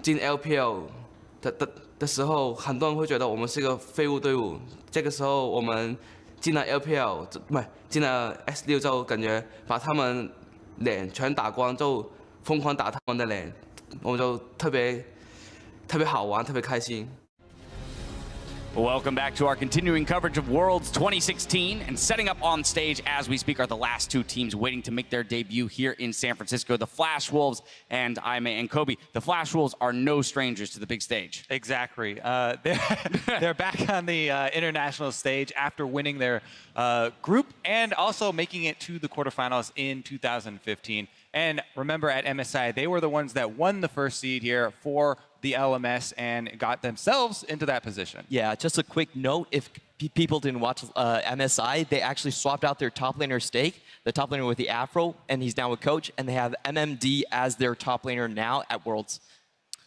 进 LPL 的时候，很多人会觉得我们是一个废物队伍。这个时候我们进了 LPL， 不是进了 S6，就感觉把他们脸全打光，就疯狂打他们的脸，我们就特别好玩，特别开心。 Welcome back to our continuing coverage of Worlds 2016. And setting up on stage as we speak are the last two teams waiting to make their debut here in San Francisco, the Flash Wolves and Aimee and Kobe. The Flash Wolves are no strangers to the big stage. Exactly. They're back on the international stage after winning their group and also making it to the quarterfinals in 2015. And remember, at MSI, they were the ones that won the first seed here for the LMS and got themselves into that position. Yeah, just a quick note, if people didn't watch MSI, they actually swapped out their top laner Stake, the top laner with the afro, and he's now a coach, and they have MMD as their top laner now at Worlds.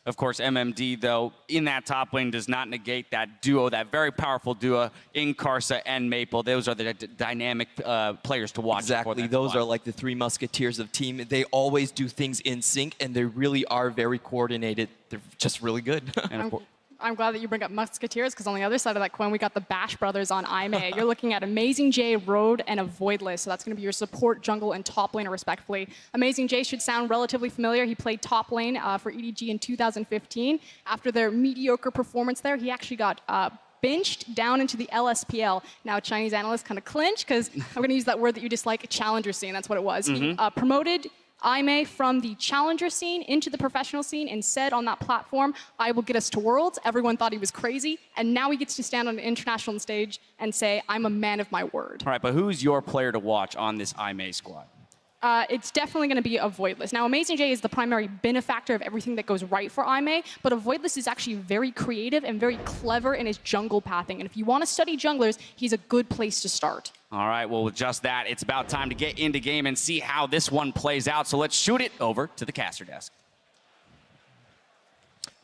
Of course, MMD, though, in that top lane does not negate that duo, that very powerful duo in Karsa and Maple. Those are the dynamic players to watch. Exactly. Those are like the three musketeers of team. They always do things in sync, and they really are very coordinated. They're just really good. And of course, I'm glad that you bring up Musketeers, because on the other side of that coin, we got the Bash brothers on Aimee. You're looking at Amazing J, Road, and a Voidless. So that's going to be your support, jungle, and top laner, respectively. Amazing J should sound relatively familiar. He played top lane for EDG in 2015. After their mediocre performance there, he actually got benched down into the LSPL. Now, Chinese analysts kind of clinch, because I'm going to use that word that you dislike, challenger scene. That's what it was. He promoted Aimee from the challenger scene into the professional scene and said on that platform, I will get us to Worlds. Everyone thought he was crazy. And now he gets to stand on an international stage and say, I'm a man of my word. all right, but who's your player to watch on this Aimee squad? It's definitely going to be a Voidless. Now, Amazing J is the primary benefactor of everything that goes right for Aimee, but a Voidless is actually very creative and very clever in his jungle pathing. And if you want to study junglers, he's a good place to start. All right, well, with just that, it's about time to get into game and see how this one plays out. So let's shoot it over to the caster desk.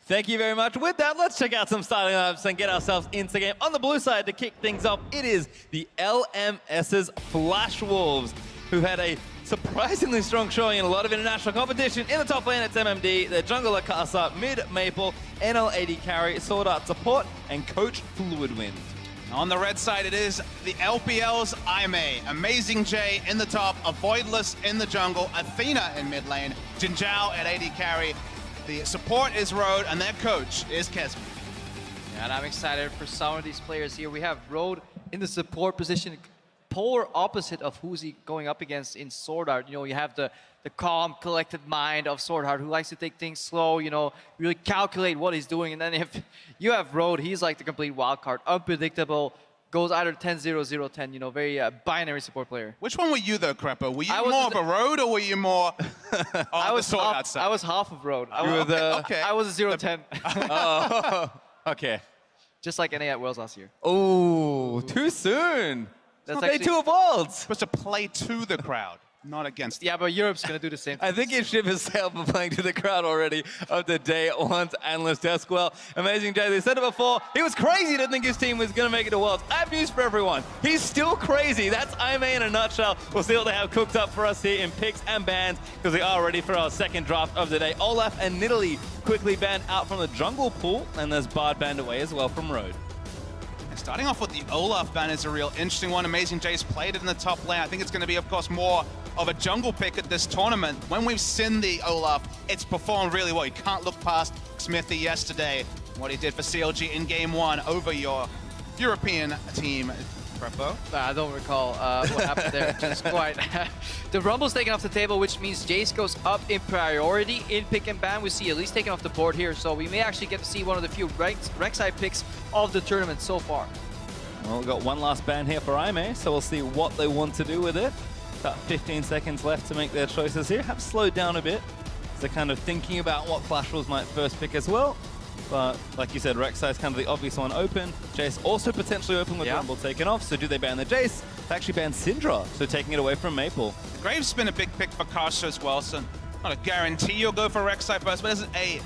Thank you very much. With that, let's check out some starting lineups and get ourselves into the game. On the blue side, to kick things off, it is the LMS's Flash Wolves, who had a surprisingly strong showing in a lot of international competition. In the top lane, it's MMD, the jungler Karsa, mid Maple, NL AD carry, Sword Art support, and coach Fluidwind. On the red side, it is the LPL's Aimee. Amazing J in the top, a Voidless in the jungle, Athena in mid lane, Jinzhao at AD carry. The support is Road, and their coach is Kesby. Yeah, and I'm excited for some of these players here. We have Road in the support position, polar opposite of who's he going up against in Sword Art. You know, you have the calm, collected mind of Sword Art who likes to take things slow, you know, really calculate what he's doing. And then if you have Road, he's like the complete wild card, unpredictable, goes either 10-0-0-10, you know, very binary support player. Which one were you though, Crepper? Were you more of a Road, or were you more on the Sword Art side? I was half of Road. Okay. I was a 0-10. Oh, okay. Just like NA at Worlds last year. Oh, too soon. That's Play actually, two of Worlds. Supposed to play to the crowd, not against them. yeah, but Europe's going to do the same thing. I think his ship has sailed for playing to the crowd already of the day one's analyst desk. Well, Amazing J, they said it before, he was crazy to think his team was going to make it to Worlds. I have news for everyone. He's still crazy. That's Aimee in a nutshell. We'll see what they have cooked up for us here in picks and bans, because we are ready for our second draft of the day. Olaf and Nidalee quickly banned out from the jungle pool, and there's Bard banned away as well from Road. Starting off with the Olaf ban is a real interesting one. Amazing J's played it in the top lane. I think it's going to be, of course, more of a jungle pick at this tournament. When we've seen the Olaf, it's performed really well. You can't look past Smithy yesterday, what he did for CLG in game one over your European team. Preppo? I don't recall what happened there, just quite. The Rumble's taken off the table, which means Jace goes up in priority in pick and ban. We see at least taken off the board here, so we may actually get to see one of the few Rek'Sai picks of the tournament so far. Well, we've got one last ban here for Aimee, so we'll see what they want to do with it. About 15 seconds left to make their choices here. Have slowed down a bit. So they're kind of thinking about what Flash Wolves might first pick as well. But like you said, Rek'Sai is kind of the obvious one open. Jace also potentially open with Rumble taken off. So do they ban the Jace? They actually ban Syndra, so taking it away from Maple. Graves been a big pick for Karsa as well, so not a guarantee you'll go for Rek'Sai first, but it's a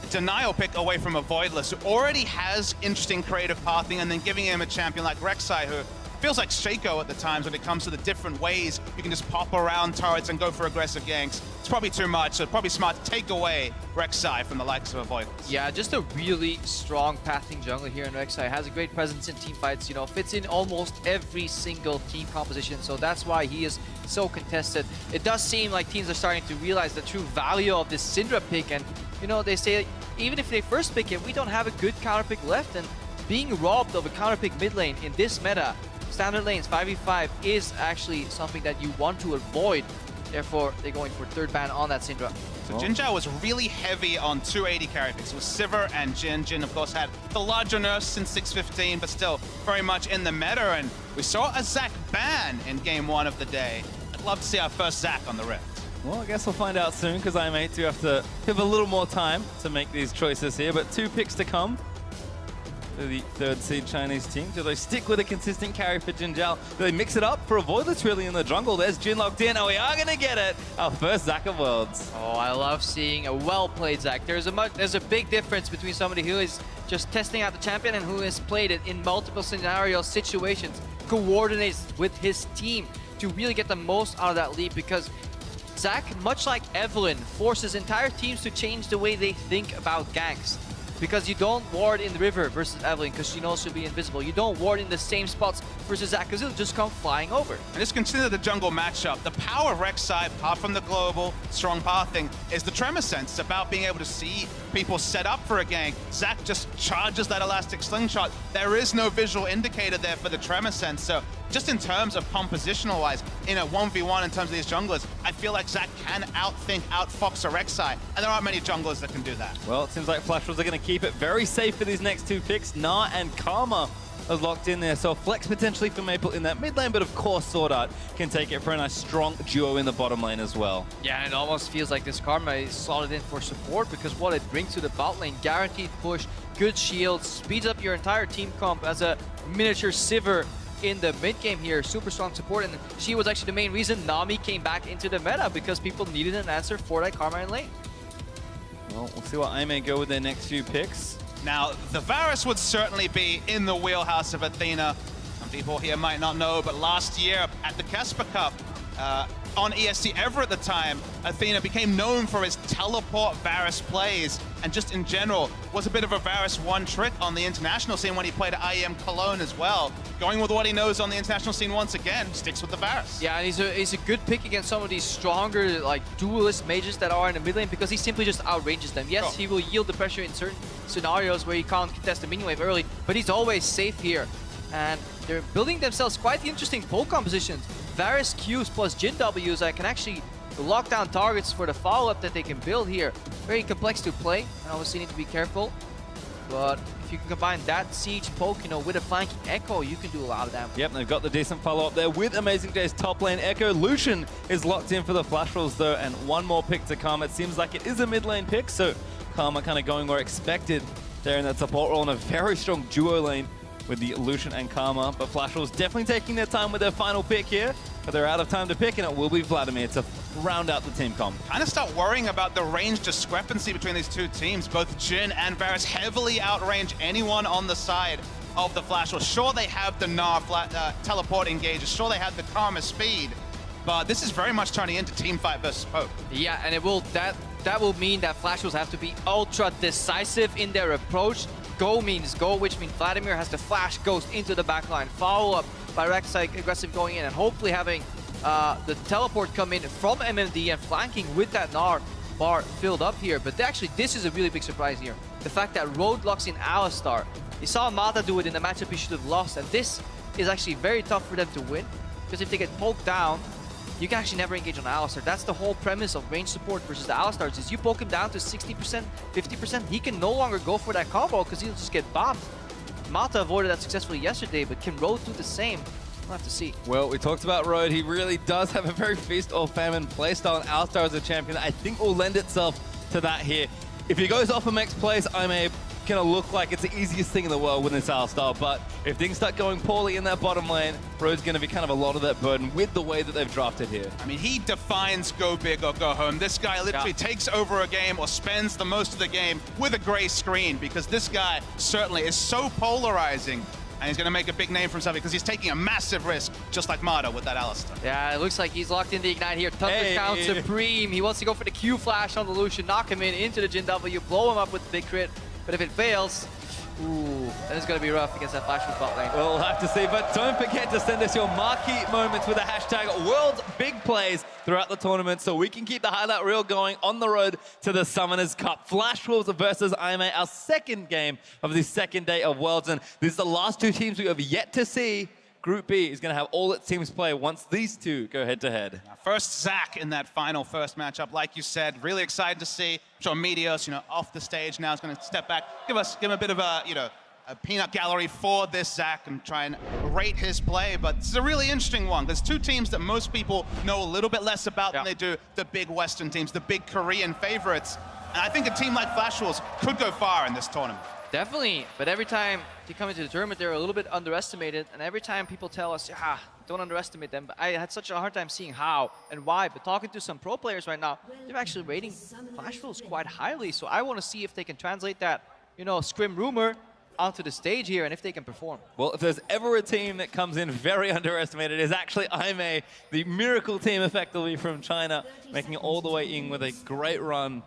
denial pick away from a Voidless who already has interesting creative pathing, and then giving him a champion like Rek'Sai who feels like Shaco at the times when it comes to the different ways you can just pop around turrets and go for aggressive ganks. It's probably too much, so it's probably smart to take away Rek'Sai from the likes of Avoidance. Yeah, just a really strong pathing jungler here in Rek'Sai. Has a great presence in team fights, you know, fits in almost every single team composition, so that's why he is so contested. It does seem like teams are starting to realize the true value of this Syndra pick, and, you know, they say even if they first pick it, we don't have a good counter pick left, and being robbed of a counter pick mid lane in this meta, standard lanes 5v5, is actually something that you want to avoid. Therefore, they're going for third ban on that Syndra. So Jin Zhao was really heavy on 280 carry picks. It was Sivir and Jin. Jin, of course, had the larger nerfs since 615, but still very much in the meta. And we saw a Zac ban in game 1 of the day. I'd love to see our first Zac on the Rift. Well, I guess we'll find out soon, because IM8 do have to have a little more time to make these choices here, but 2 picks to come for the 3rd seed Chinese team. Do they stick with a consistent carry for Jin Zhao? Do they mix it up for Avoidance really in the jungle? There's Jin locked in, and we are going to get it! Our first Zac of Worlds. Oh, I love seeing a well-played Zac. There's a big difference between somebody who is just testing out the champion and who has played it in multiple scenarios, situations, coordinates with his team to really get the most out of that leap, because Zac, much like Evelynn, forces entire teams to change the way they think about ganks. Because you don't ward in the river versus Evelynn, because she knows she'll be invisible. You don't ward in the same spots versus Zac, because he'll just come flying over. And just consider the jungle matchup. The power of Rek'Sai, apart from the global, strong pathing, is the tremor sense. It's about being able to see people set up for a gank. Zac just charges that elastic slingshot. There is no visual indicator there for the tremor sense. So just in terms of compositional-wise, in a 1v1 in terms of these junglers, I feel like Zac can outthink, outfox a Rek'Sai, and there aren't many junglers that can do that. Well, it seems like Flash Wolves are going to keep it very safe for these next 2 picks. Na and Karma are locked in there, so flex potentially for Maple in that mid lane, but of course Sword Art can take it for a nice strong duo in the bottom lane as well. Yeah, and it almost feels like this Karma is slotted in for support, because what it brings to the bot lane, guaranteed push, good shield, speeds up your entire team comp as a miniature Sivir in the mid game here. Super strong support, and she was actually the main reason Nami came back into the meta, because people needed an answer for that Karma in lane. Well, we'll see what IM8 go with their next few picks. Now, the Varus would certainly be in the wheelhouse of Athena. Some people here might not know, but last year at the Casper Cup, on ESC Ever at the time, Athena became known for his teleport Varus plays, and just in general was a bit of a Varus one trick on the international scene when he played at IEM Cologne as well. Going with what he knows on the international scene once again, sticks with the Varus. Yeah, and he's a good pick against some of these stronger, like, duelist mages that are in the mid lane, because he simply just outranges them. Yes, he will yield the pressure in certain scenarios where he can't contest the minion wave early, but he's always safe here. And they're building themselves quite the interesting poke compositions. Varus Qs plus Jin Ws that can actually lock down targets for the follow-up that they can build here. Very complex to play, and obviously need to be careful. But if you can combine that siege poke, you know, with a flanking echo, you can do a lot of damage. Yep, they've got the decent follow-up there with Amazing J's top lane echo. Lucian is locked in for the Flash Rolls though, and one more pick to come. It seems like it is a mid lane pick, so Karma kind of going where expected there in that support role, in a very strong duo lane with the Lucian and Karma. But Flash Rolls definitely taking their time with their final pick here, but they're out of time to pick, and it will be Vladimir to round out the team comp. Kind of start worrying about the range discrepancy between these two teams. Both Jin and Varus heavily outrange anyone on the side of the Flash Rolls. Sure, they have the teleport engages. Sure, they have the Karma speed, but this is very much turning into team fight versus poke. Yeah, and it will that will mean that Flash Wolves have to be ultra decisive in their approach. Go means go, which means Vladimir has to flash Ghost into the backline. Follow up by Rek'Sai aggressive going in, and hopefully having the teleport come in from MMD and flanking with that Gnar bar filled up here. But actually, this is a really big surprise here. The fact that Road locks in Alistar. You saw Mata do it in the matchup he should have lost, and this is actually very tough for them to win, because if they get poked down, you can actually never engage on Alistar. That's the whole premise of range support versus the Alistars, is you poke him down to 60%, 50%, he can no longer go for that combo because he'll just get bombed. Mata avoided that successfully yesterday, but can Road do the same? We'll have to see. Well, we talked about Road. He really does have a very feast or famine playstyle, and Alistar as a champion I think will lend itself to that here. If he goes off a max place, gonna look like it's the easiest thing in the world with this Alistar, but if things start going poorly in that bottom lane, Road's gonna be kind of a lot of that burden with the way that they've drafted here. I mean, he defines go big or go home. This guy literally takes over a game or spends the most of the game with a gray screen, because this guy certainly is so polarizing And he's going to make a big name for himself because he's taking a massive risk, just like Marta with that Alistar. Yeah, it looks like he's locked in the Ignite here. Thundercount Hey. Supreme. He wants to go for the Q Flash on the Lucian, knock him in into the Jin W, blow him up with the big crit. But if it fails, ooh, then it's going to be rough against that Flash with bot lane. We'll have to see, but don't forget to send us your marquee moments with the hashtag World's Big Plays throughout the tournament so we can keep the highlight reel going on the road to the Summoners Cup. Flash Wolves versus IMA, our second game of the second day of Worlds, and these are the last two teams we have yet to see. Group B is going to have all its teams play once these two go head-to-head. First Zac in that final first matchup, like you said, really excited to see. I'm sure Meteos, off the stage now is going to step back, give him a bit of a, a peanut gallery for this Zac and try and rate his play. But it's a really interesting one. There's two teams that most people know a little bit less about than they do the big Western teams, the big Korean favorites. And I think a team like Flash Wolves could go far in this tournament. Definitely, but every time they come into the tournament, they're a little bit underestimated. And every time people tell us, don't underestimate them. But I had such a hard time seeing how and why. But talking to some pro players right now, they're actually rating Flash Wolves quite highly. So I want to see if they can translate that, scrim rumor onto the stage here and if they can perform. Well, if there's ever a team that comes in very underestimated, it is actually IMA, the miracle team effectively from China, making it all the way in with a great run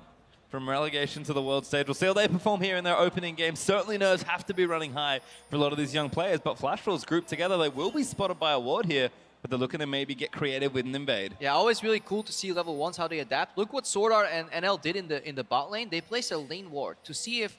from relegation to the world stage. We'll see how they perform here in their opening game. Certainly nerves have to be running high for a lot of these young players, but Flash Wolves grouped together, they will be spotted by a ward here, but they're looking to maybe get creative with an invade. Yeah, always really cool to see level 1s, how they adapt. Look what Sword Art and NL did in the bot lane. They placed a lane ward to see if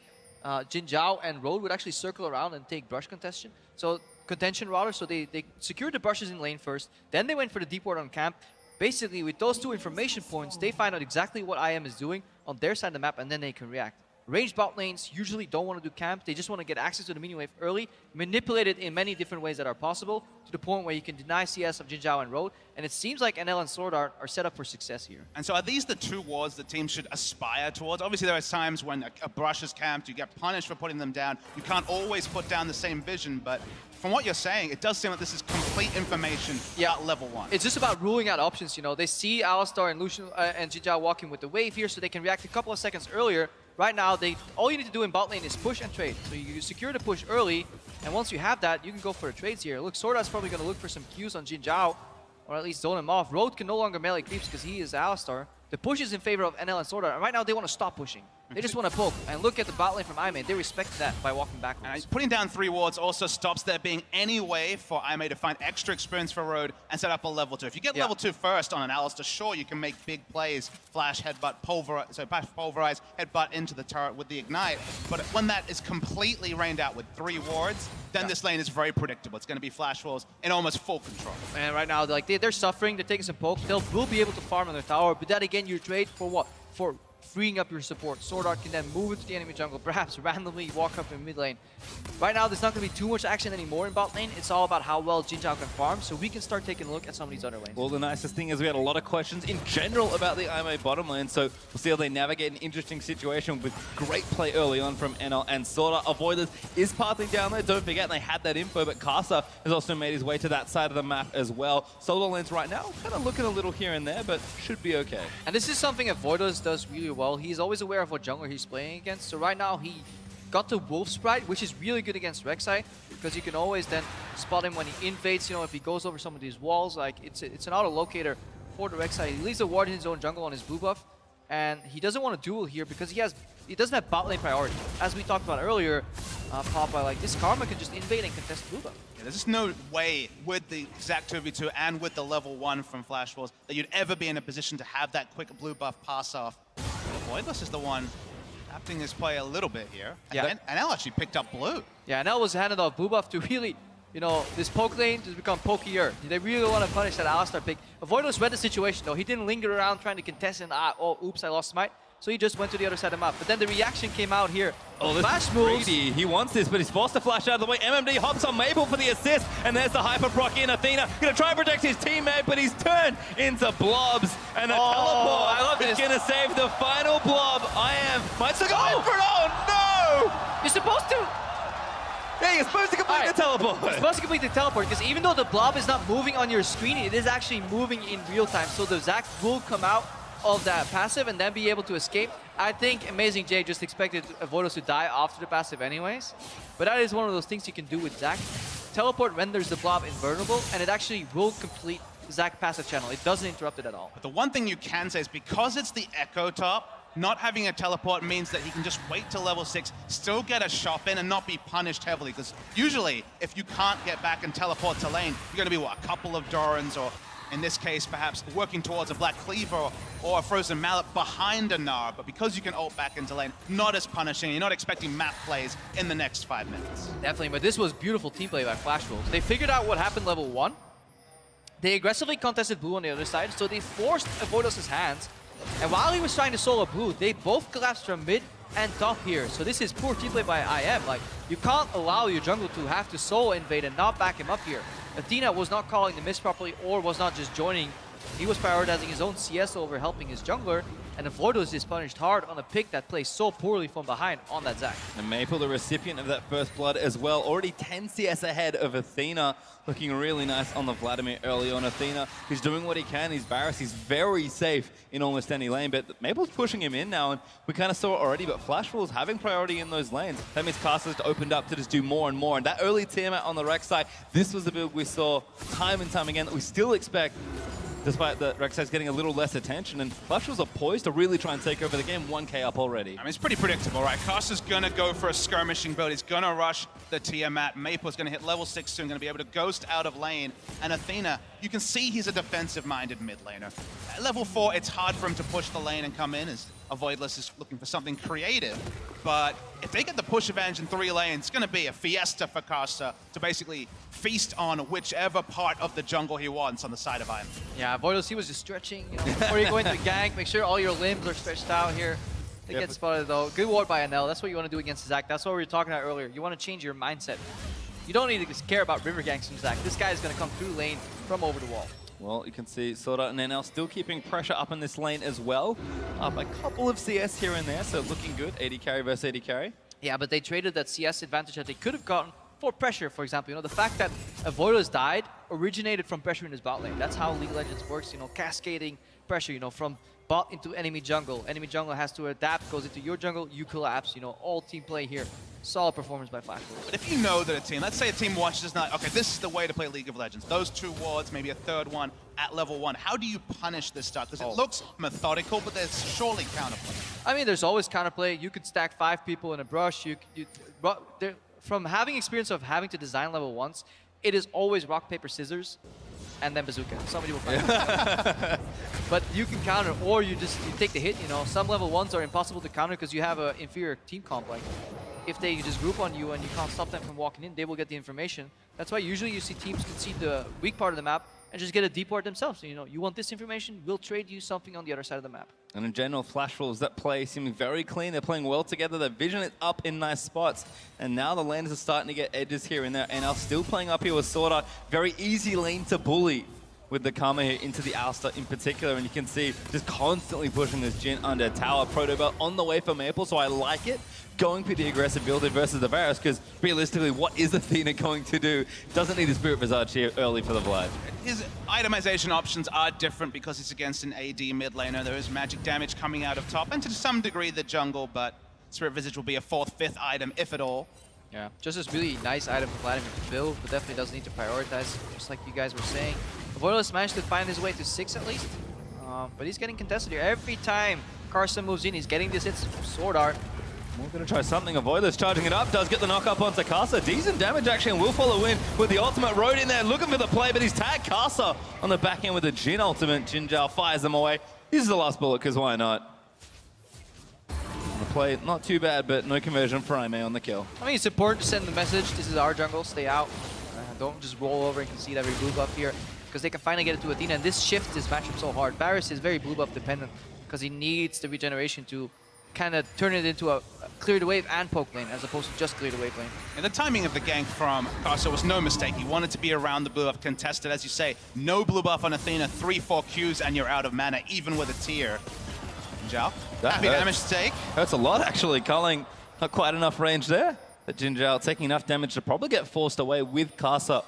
Jin Zhao and Road would actually circle around and take brush contention. So they secured the brushes in lane first, then they went for the deep ward on camp. Basically, with those two information points, they find out exactly what IM is doing on their side of the map, and then they can react. Ranged bot lanes usually don't want to do camp. They just want to get access to the minion wave early, manipulate it in many different ways that are possible, to the point where you can deny CS of Jin Zhao and Road. And it seems like NL and Sword Art are set up for success here. And so are these the two wards the team should aspire towards? Obviously, there are times when a brush is camped, you get punished for putting them down. You can't always put down the same vision, but from what you're saying, it does seem like this is complete information at level 1. It's just about ruling out options, They see Alistar and Lucian and Jin Zhao walking with the wave here, so they can react a couple of seconds earlier. Right now, all you need to do in bot lane is push and trade. So you secure the push early, and once you have that, you can go for the trades here. Look, Sword Art's probably going to look for some Qs on Jin Zhao, or at least zone him off. Road can no longer melee creeps because he is Alistar. The push is in favor of NL and Sword Art, and right now they want to stop pushing. They just want to poke, and look at the bot lane from IMA. They respect that by walking backwards. And putting down 3 wards also stops there being any way for IMA to find extra experience for Road and set up a level 2. If you get level 2 first on an Alistar, sure, you can make big plays, flash, headbutt, pulverize, headbutt into the turret with the Ignite. But when that is completely rained out with 3 wards, then this lane is very predictable. It's going to be Flash Wolves in almost full control. And right now, they're suffering, they're taking some poke. Will be able to farm on their tower, but then again, you trade for what? For freeing up your support. Sword Art can then move into the enemy jungle, perhaps randomly walk up in mid lane. Right now, there's not going to be too much action anymore in bot lane. It's all about how well Jin Zhao can farm, so we can start taking a look at some of these other lanes. Well, the nicest thing is we had a lot of questions in general about the IMA bottom lane, so we'll see how they navigate an interesting situation with great play early on from NL and Sword Art. Avoiders is pathing down there, don't forget, they had that info, but Casa has also made his way to that side of the map as well. Solo lanes right now, kind of looking a little here and there, but should be okay. And this is something Avoiders does really well. He's always aware of what jungler he's playing against, so right now he got the Wolf Sprite, which is really good against Rek'Sai, because you can always then spot him when he invades, if he goes over some of these walls. Like, it's an auto-locator for the Rek'Sai. He leaves a ward in his own jungle on his blue buff, and he doesn't want to duel here because he doesn't have bot lane priority. As we talked about earlier, Papa, like, this Karma can just invade and contest blue buff. Yeah, there's just no way with the exact 2v2 and with the level 1 from Flash Wolves that you'd ever be in a position to have that quick blue buff pass off. Voidless is the one adapting his play a little bit here. Yeah. And NL actually picked up blue. Yeah, NL was handed off blue buff to really, this poke lane just become pokier. They really want to punish that Alistar pick. Avoidless read the situation though. He didn't linger around trying to contest and oops, I lost smite. So he just went to the other side of the map. But then the reaction came out here. Oh, this Flash is moves. greedy. He wants this, but he's forced to flash out of the way. MMD hops on Maple for the assist, and there's the hyper proc in. Athena gonna try and protect his teammate, but he's turned into blobs, and a teleport is gonna save the final blob. Might still go in for it. Oh no! You're supposed to. Yeah, you're supposed to complete the teleport. You're supposed to complete the teleport, because even though the blob is not moving on your screen, it is actually moving in real time. So the Zac will come out of that passive and then be able to escape. I think Amazing J just expected Voidos to die after the passive anyways. But that is one of those things you can do with Zac. Teleport renders the blob invulnerable, and it actually will complete Zac passive channel. It doesn't interrupt it at all. But the one thing you can say is because it's the Echo top, not having a teleport means that he can just wait till level 6, still get a shop in and not be punished heavily. Because usually, if you can't get back and teleport to lane, you're going to be, what, a couple of Dorans, or in this case, perhaps working towards a Black Cleaver or a Frozen Mallet behind a Gnar. But because you can ult back into lane, not as punishing. You're not expecting map plays in the next 5 minutes. Definitely, but this was beautiful team play by Flash Wolves. They figured out what happened level 1. They aggressively contested blue on the other side, so they forced Voidos' hands. And while he was trying to solo blue, they both collapsed from mid and top here. So this is poor team play by IM. Like, you can't allow your jungle to have to solo invade and not back him up here. Athena was not calling the miss properly or was not just joining. He was prioritizing his own CS over helping his jungler. And Voidos is punished hard on a pick that plays so poorly from behind on that Zac. And Maple, the recipient of that first blood as well, already 10 CS ahead of Athena. Looking really nice on the Vladimir early on. Athena, he's doing what he can. He's Varus. He's very safe in almost any lane. But Maple's pushing him in now, and we kind of saw it already. But Flash Wolves having priority in those lanes. That means Caster's opened up to just do more and more. And that early Tiamat on the Rex side, this was the build we saw time and time again that we still expect, despite the Rex side's getting a little less attention. And Flash Wolves are poised to really try and take over the game. 1K up already. I mean, it's pretty predictable, right? Caster's going to go for a skirmishing build. He's going to rush the Tiamat. Maple's going to hit level 6 soon, going to be able to ghost out of lane. And Athena, you can see he's a defensive-minded mid laner. At level 4, it's hard for him to push the lane and come in, as a Voidless is looking for something creative. But if they get the push advantage in 3 lanes, it's going to be a fiesta for Caster to basically feast on whichever part of the jungle he wants on the side of Iron. Yeah, Voidos, he was just stretching, you know, before you go into the gank. Make sure all your limbs are stretched out here. They get spotted though. Good ward by NL. That's what you want to do against Zac. That's what we were talking about earlier. You want to change your mindset. You don't need to care about river ganks from Zac. This guy is going to come through lane from over the wall. Well, you can see Soda and NL still keeping pressure up in this lane as well. Up a couple of CS here and there, so looking good. 80 carry versus 80 carry. Yeah, but they traded that CS advantage that they could have gotten for pressure, for example. You know, the fact that Voidos died originated from pressure in his bot lane. That's how League of Legends works, you know, cascading pressure, you know, from bot into enemy jungle. Enemy jungle has to adapt, goes into your jungle, you collapse, you know, all team play here. Solid performance by Flash Wolves. But if you know that a team, let's say a team watches not, okay, this is the way to play League of Legends. Those 2 wards, maybe a 3rd one at level 1. How do you punish this stuff? Because it looks methodical, but there's surely counterplay. I mean, there's always counterplay. You could stack 5 people in a brush. From having experience of having to design level 1s, it is always rock, paper, scissors, and then bazooka. Somebody will find it. But you can counter, or you take the hit, you know. Some level 1s are impossible to counter because you have an inferior team comp. Like, if they just group on you and you can't stop them from walking in, they will get the information. That's why usually you see teams concede the weak part of the map and just get a deep ward themselves. So, you know, you want this information, we'll trade you something on the other side of the map. And in general, Flash Wolves, that play seeming very clean. They're playing well together. Their vision is up in nice spots. And now the lanes are starting to get edges here and there. And are still playing up here with Sword Art. Very easy lane to bully with the Karma here into the Aaliyah in particular. And you can see just constantly pushing this Jhin under tower. Protobelt on the way for Maple, so I like it. Going for the aggressive build versus the Varus, because realistically, what is Athena going to do? Doesn't need a Spirit Visage here early for the Vlad. His itemization options are different because he's against an AD mid laner. There is magic damage coming out of top, and to some degree the jungle, but Spirit Visage will be a 4th, 5th item, if at all. Yeah, just this really nice item for Vladimir to build, but definitely does need to prioritize, just like you guys were saying. Voidos managed to find his way to 6 at least, but he's getting contested here. Every time Carson moves in, he's getting these hits from Sword Art. We're going to try something. Avoidless charging it up. Does get the knock up onto Casa. Decent damage actually, and will follow in with the ultimate. Road in there looking for the play, but he's tagged Casa on the back end with the Jhin ultimate. Jinjao fires them away. This is the last bullet, because why not? The play, not too bad, but no conversion for Aime on the kill. I mean, it's important to send the message. This is our jungle. Stay out. Don't just roll over and concede every blue buff here, because they can finally get it to Athena. And this shifts this matchup so hard. Varus is very blue buff dependent because he needs the regeneration to kind of turn it into a clear the wave and poke lane, as opposed to just clear the wave lane. And the timing of the gank from Caster was no mistake. He wanted to be around the blue buff, contested, as you say. No blue buff on Athena, 3-4 Qs, and you're out of mana, even with a tier. Jinjao, happy damage to take. That's a lot, actually. Culling, not quite enough range there. But Jinjao taking enough damage to probably get forced away with Casa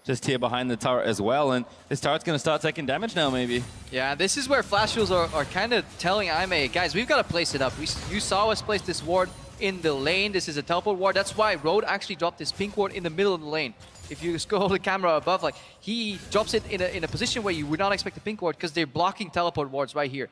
just here behind the turret as well. And this turret's going to start taking damage now, maybe. Yeah, this is where Flash Wolves are kind of telling Aime, guys, we've got to place it up. You saw us place this ward in the lane. This is a teleport ward. That's why Road actually dropped this pink ward in the middle of the lane. If you scroll the camera above, like, he drops it in a position where you would not expect a pink ward because they're blocking teleport wards right here.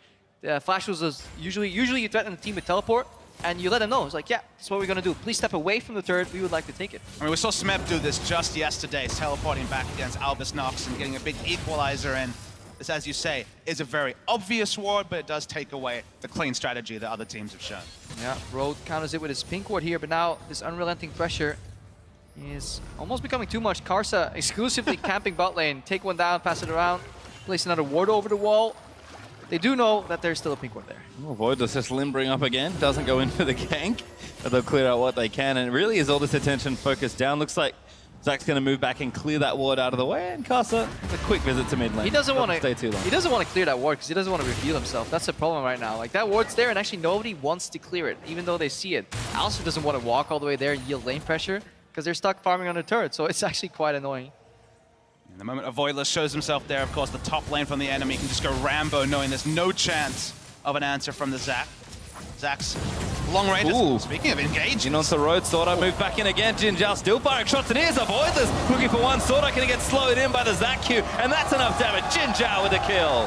Flash Wolves is usually you threaten the team with teleport, and you let them know. It's like, yeah, that's what we're going to do. Please step away from the turret. We would like to take it. I mean, we saw Smeb do this just yesterday, teleporting back against Albus Nox and getting a big equalizer in. This, as you say, is a very obvious ward, but it does take away the clean strategy that other teams have shown. Yeah, Road counters it with his pink ward here, but now this unrelenting pressure is almost becoming too much. Karsa exclusively camping bot lane. Take one down, pass it around, place another ward over the wall. They do know that there's still a pink ward there. Oh, Voidless just limbering up again. Doesn't go in for the gank, but they'll clear out what they can. And it really is all this attention focused down. Looks like Zach's going to move back and clear that ward out of the way. And Karsa, a quick visit to mid lane. He doesn't want to stay too long. He doesn't want to clear that ward because he doesn't want to reveal himself. That's the problem right now. Like, that ward's there, and actually nobody wants to clear it, even though they see it. Alistair doesn't want to walk all the way there and yield lane pressure because they're stuck farming on the turret. So it's actually quite annoying. In the moment Voidless shows himself there, of course, the top lane from the enemy can just go Rambo, knowing there's no chance of an answer from the Zac. Zac's long range. Ooh. Speaking of engaging. In onto Road, Swordart move back in again. Jinjao still firing shots, and here's a Voidless looking for one. Swordart going to get slowed in by the Zac Q, and that's enough damage. Jinjao with a kill.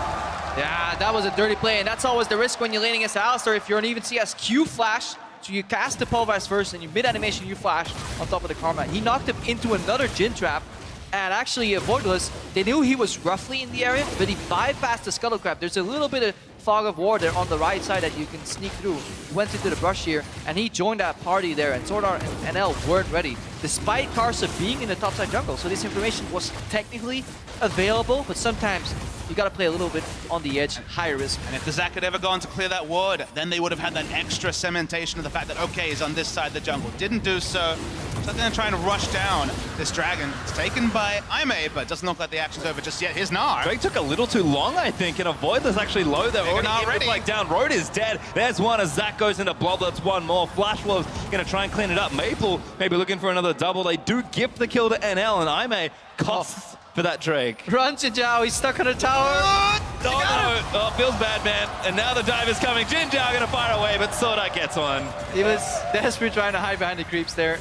Yeah, that was a dirty play, and that's always the risk when you're laning against Alistair. If you're an even CS Q flash, so you cast the Pulverize first, and you mid-animation you flash on top of the Karma. He knocked him into another Jin Trap, and actually Voidless, they knew he was roughly in the area, but he bypassed the Scuttle Crab. There's a little bit of fog of war there on the right side that you can sneak through. He went into the brush here, and he joined that party there, and Swordart and NL weren't ready, despite Karsa being in the topside jungle. So this information was technically available, but sometimes you gotta play a little bit on the edge, higher risk. And if the Zac had ever gone to clear that ward, then they would have had that extra cementation of the fact that, okay, he's on this side of the jungle. Didn't do so. So they're going to try and rush down this dragon. It's taken by Aime, but doesn't look like the action's over just yet. Here's Gnar. Drake took a little too long, I think, and a Voidless actually low. They're already like down. Road is dead. There's one as Zac goes into blob. That's one more. Flash Wolves going to try and clean it up. Maple maybe looking for another double. They do gift the kill to NL, and Aime costs for that Drake. Run, Jinjao, he's stuck on a tower. Oh no, oh, feels bad, man. And now the dive is coming. Jinjao going to fire away, but Swordart gets one. He was desperate trying to hide behind the creeps there.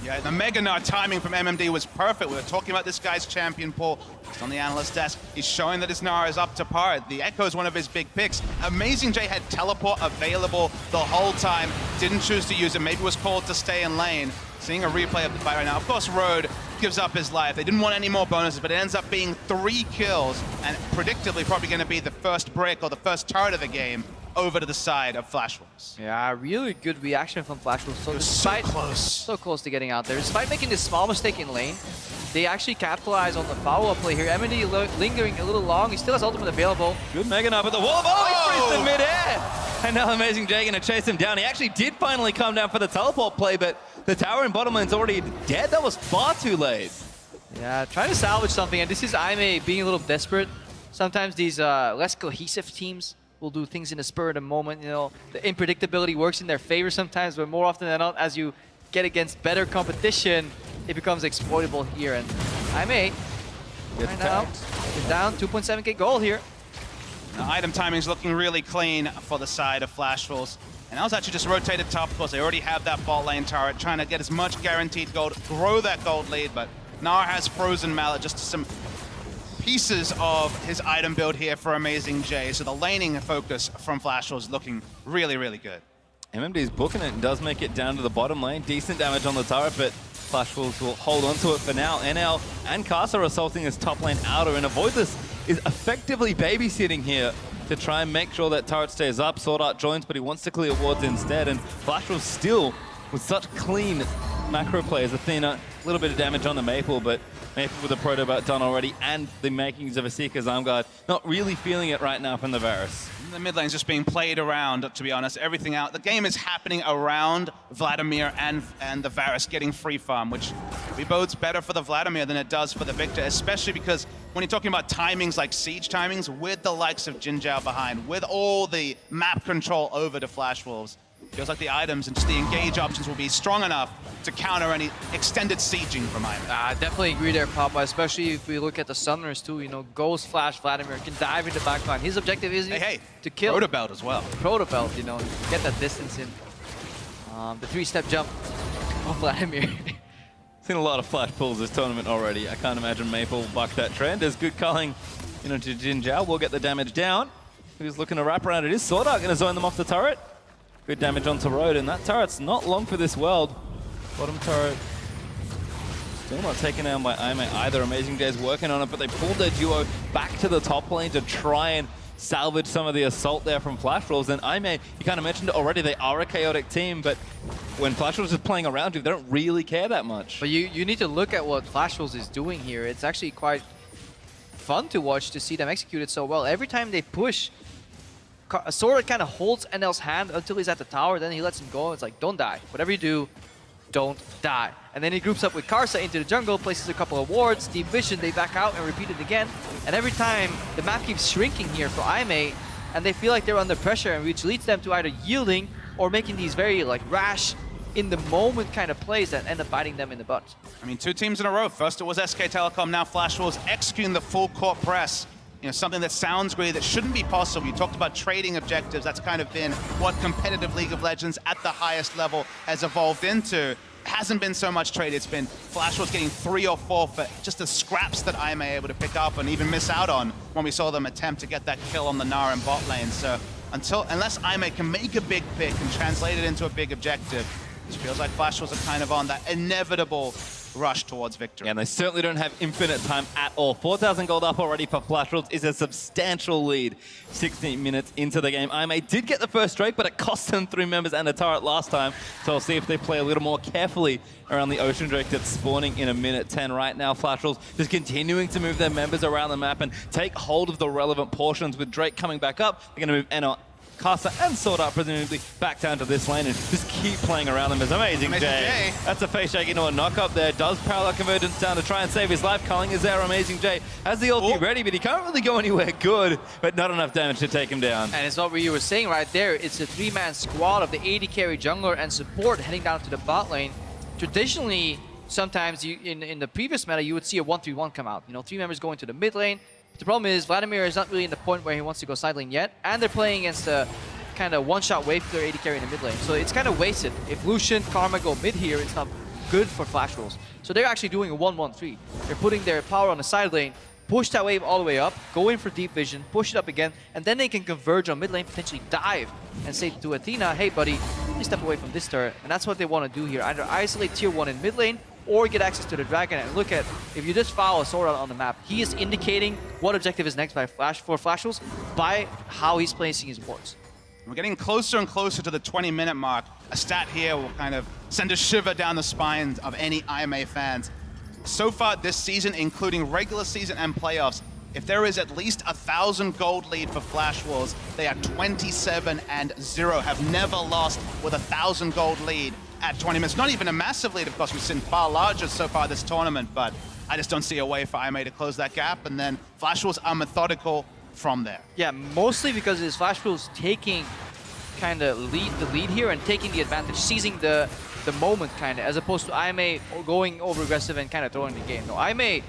Yeah, the Mega Gnar timing from MMD was perfect. We were talking about this guy's champion pool. It's on the analyst desk. He's showing that his Gnar is up to par. The Echo is one of his big picks. Amazing J had teleport available the whole time. Didn't choose to use it. Maybe was called to stay in lane. Seeing a replay of the fight right now. Of course, Road gives up his life. They didn't want any more bonuses, but it ends up being 3 kills, and predictably probably going to be the first break or the first turret of the game over to the side of Flash Wolves. Yeah, really good reaction from Flash Wolves. So despite so close to getting out there, despite making this small mistake in lane, they actually capitalize on the follow-up play here. MD lingering a little long. He still has ultimate available. Good Mega Gnar at the wall. Oh, he freezed in midair! And now Amazing J going to chase him down. He actually did finally come down for the teleport play, but the tower in bottom lane's already dead. That was far too late. Yeah, trying to salvage something, and this is Aime being a little desperate. Sometimes these less cohesive teams will do things in the spur of the moment. You know, the unpredictability works in their favor sometimes, but more often than not, as you get against better competition, it becomes exploitable here. And Aime, right now, is down 2.7k gold here. The item timing's looking really clean for the side of Flash Wolves. And I was actually just rotated top because they already have that bot lane turret, trying to get as much guaranteed gold, grow that gold lead, but Gnar has frozen Mallet, just some pieces of his item build here for Amazing J. So the laning focus from Flash Wolves looking really, really good. MMD's booking it and does make it down to the bottom lane. Decent damage on the turret, but Flash Wolves will hold on to it for now. NL and Karsa are assaulting his top lane outer, and Voidless is effectively babysitting here to try and make sure that turret stays up. Swordart joins, but he wants to clear wards instead, and Flash Wolves still with such clean macro plays. Athena, a little bit of damage on the Maple, but Maple with the Protobot done already, and the makings of a Seeker's Armguard. Not really feeling it right now from the Varus. The mid lane's just being played around, to be honest. Everything out. The game is happening around Vladimir and the Varus getting free farm, which bodes better for the Vladimir than it does for the Victor, especially because when you're talking about timings like siege timings, with the likes of Jinjao behind, with all the map control over to Flash Wolves, Feels like the items and just the engage options will be strong enough to counter any extended sieging from IMA. I definitely agree there, Papa, especially if we look at the Sunrunners too. You know, Ghost, Flash, Vladimir can dive into backline. His objective is to kill. Protobelt as well. Protobelt, you know, get that distance in. The 3-step jump of Vladimir. Seen a lot of flash pulls this tournament already. I can't imagine Maple will buck that trend. There's good culling, you know, to Jin Zhao. Will get the damage down. He's looking to wrap around. It is Sword Art going to zone them off the turret. Good damage onto Road, and that turret's not long for this world. Bottom turret still not taken down by Aime either. Amazing J's working on it, but they pulled their duo back to the top lane to try and salvage some of the assault there from Flash Wolves. And Aime, you kind of mentioned it already, they are a chaotic team, but when Flash Wolves is playing around you, they don't really care that much. But you need to look at what Flash Wolves is doing here. It's actually quite fun to watch, to see them execute it so well. Every time they push, Sword kind of holds NL's hand until he's at the tower, then he lets him go. It's like, don't die. Whatever you do, don't die. And then he groups up with Karsa into the jungle, places a couple of wards, deep vision, they back out and repeat it again. And every time, the map keeps shrinking here for Aime, and they feel like they're under pressure, and which leads them to either yielding or making these very like rash, in the moment kind of plays that end up biting them in the butt. I mean, 2 teams in a row. First it was SK Telecom, now Flash Wolves executing the full court press. You know, something that sounds great, that shouldn't be possible. You talked about trading objectives. That's kind of been what competitive League of Legends at the highest level has evolved into. Hasn't been so much trade. It's been Flash Wolves getting 3 or 4 for just the scraps that IMA able to pick up and even miss out on when we saw them attempt to get that kill on the Nara in bot lane. So unless IMA can make a big pick and translate it into a big objective, it feels like Flash Wolves are kind of on that inevitable rush towards victory. Yeah, and they certainly don't have infinite time at all. 4,000 gold up already for Flash Wolves is a substantial lead 16 minutes into the game. IMA did get the first strike, but it cost them 3 members and a turret last time. So I'll see if they play a little more carefully around the Ocean Drake that's spawning in a minute 10 right now. Flash Wolves just continuing to move their members around the map and take hold of the relevant portions. With Drake coming back up, they're going to move NL, Karsa and Sword Art presumably back down to this lane and just keep playing around them. As Amazing J. That's a face shake into a knock up there. Does parallel convergence down to try and save his life. Culling is there. Amazing J has the ulti ready, but he can't really go anywhere good, but not enough damage to take him down. And it's what you were saying right there. It's a 3-man squad of the AD carry, jungler, and support heading down to the bot lane. Traditionally, sometimes in the previous meta, you would see a 1-3-1 come out. You know, 3 members going to the mid lane. The problem is Vladimir is not really in the point where he wants to go side lane yet, and they're playing against a kind of one-shot wave clear AD carry in the mid lane. So it's kind of wasted. If Lucian, Karma go mid here, it's not good for Flash Wolves. So they're actually doing a 1-1-3. They're putting their power on the side lane, push that wave all the way up, go in for deep vision, push it up again, and then they can converge on mid lane, potentially dive, and say to Athena, hey buddy, please step away from this turret. And that's what they want to do here. Either isolate tier 1 in mid lane, or get access to the dragon. And look at, if you just follow Sword Art on the map, he is indicating what objective is next for Flash Wolves by how he's placing his wards. We're getting closer and closer to the 20-minute mark. A stat here will kind of send a shiver down the spines of any IMA fans. So far this season, including regular season and playoffs, if there is at least 1,000 gold lead for Flash Wolves, they are 27-0, have never lost with 1,000 gold lead at 20 minutes. Not even a massive lead, of course. We've seen far larger so far this tournament, but I just don't see a way for IMA to close that gap, and then Flash Wolves are methodical from there. Yeah, mostly because it's Flash Wolves taking kind of the lead here and taking the advantage, seizing the moment kind of, as opposed to IMA going over aggressive and kind of throwing the game. No, IMA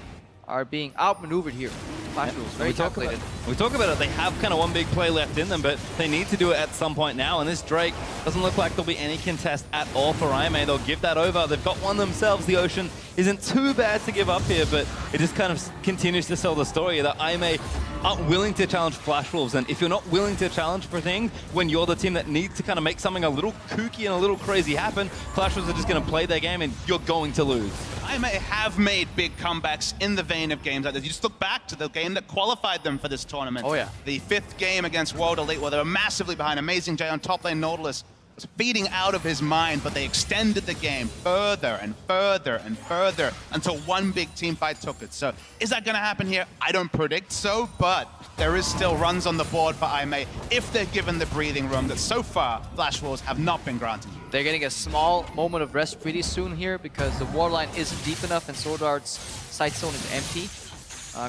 are being outmaneuvered here. Flash Wolves, very calculated. We talk about it, they have kind of one big play left in them, but they need to do it at some point now, and this Drake doesn't look like there'll be any contest at all for IMA. They'll give that over. They've got one themselves. The Ocean isn't too bad to give up here, but it just kind of continues to sell the story that IMA aren't willing to challenge Flash Wolves, and if you're not willing to challenge for things when you're the team that needs to kind of make something a little kooky and a little crazy happen, Flash Wolves are just going to play their game and you're going to lose. IMA have made big comebacks in the vein of games like this. You just look back to the game that qualified them for this tournament. Oh yeah. The 5th game against World Elite, where they were massively behind. Amazing J on top lane, Nautilus was feeding out of his mind, but they extended the game further and further and further until one big team fight took it. So is that going to happen here? I don't predict so, but there is still runs on the board for IMA if they're given the breathing room that so far Flash Wolves have not been granted. They're getting a small moment of rest pretty soon here because the war line isn't deep enough and Sword Art's side zone is empty.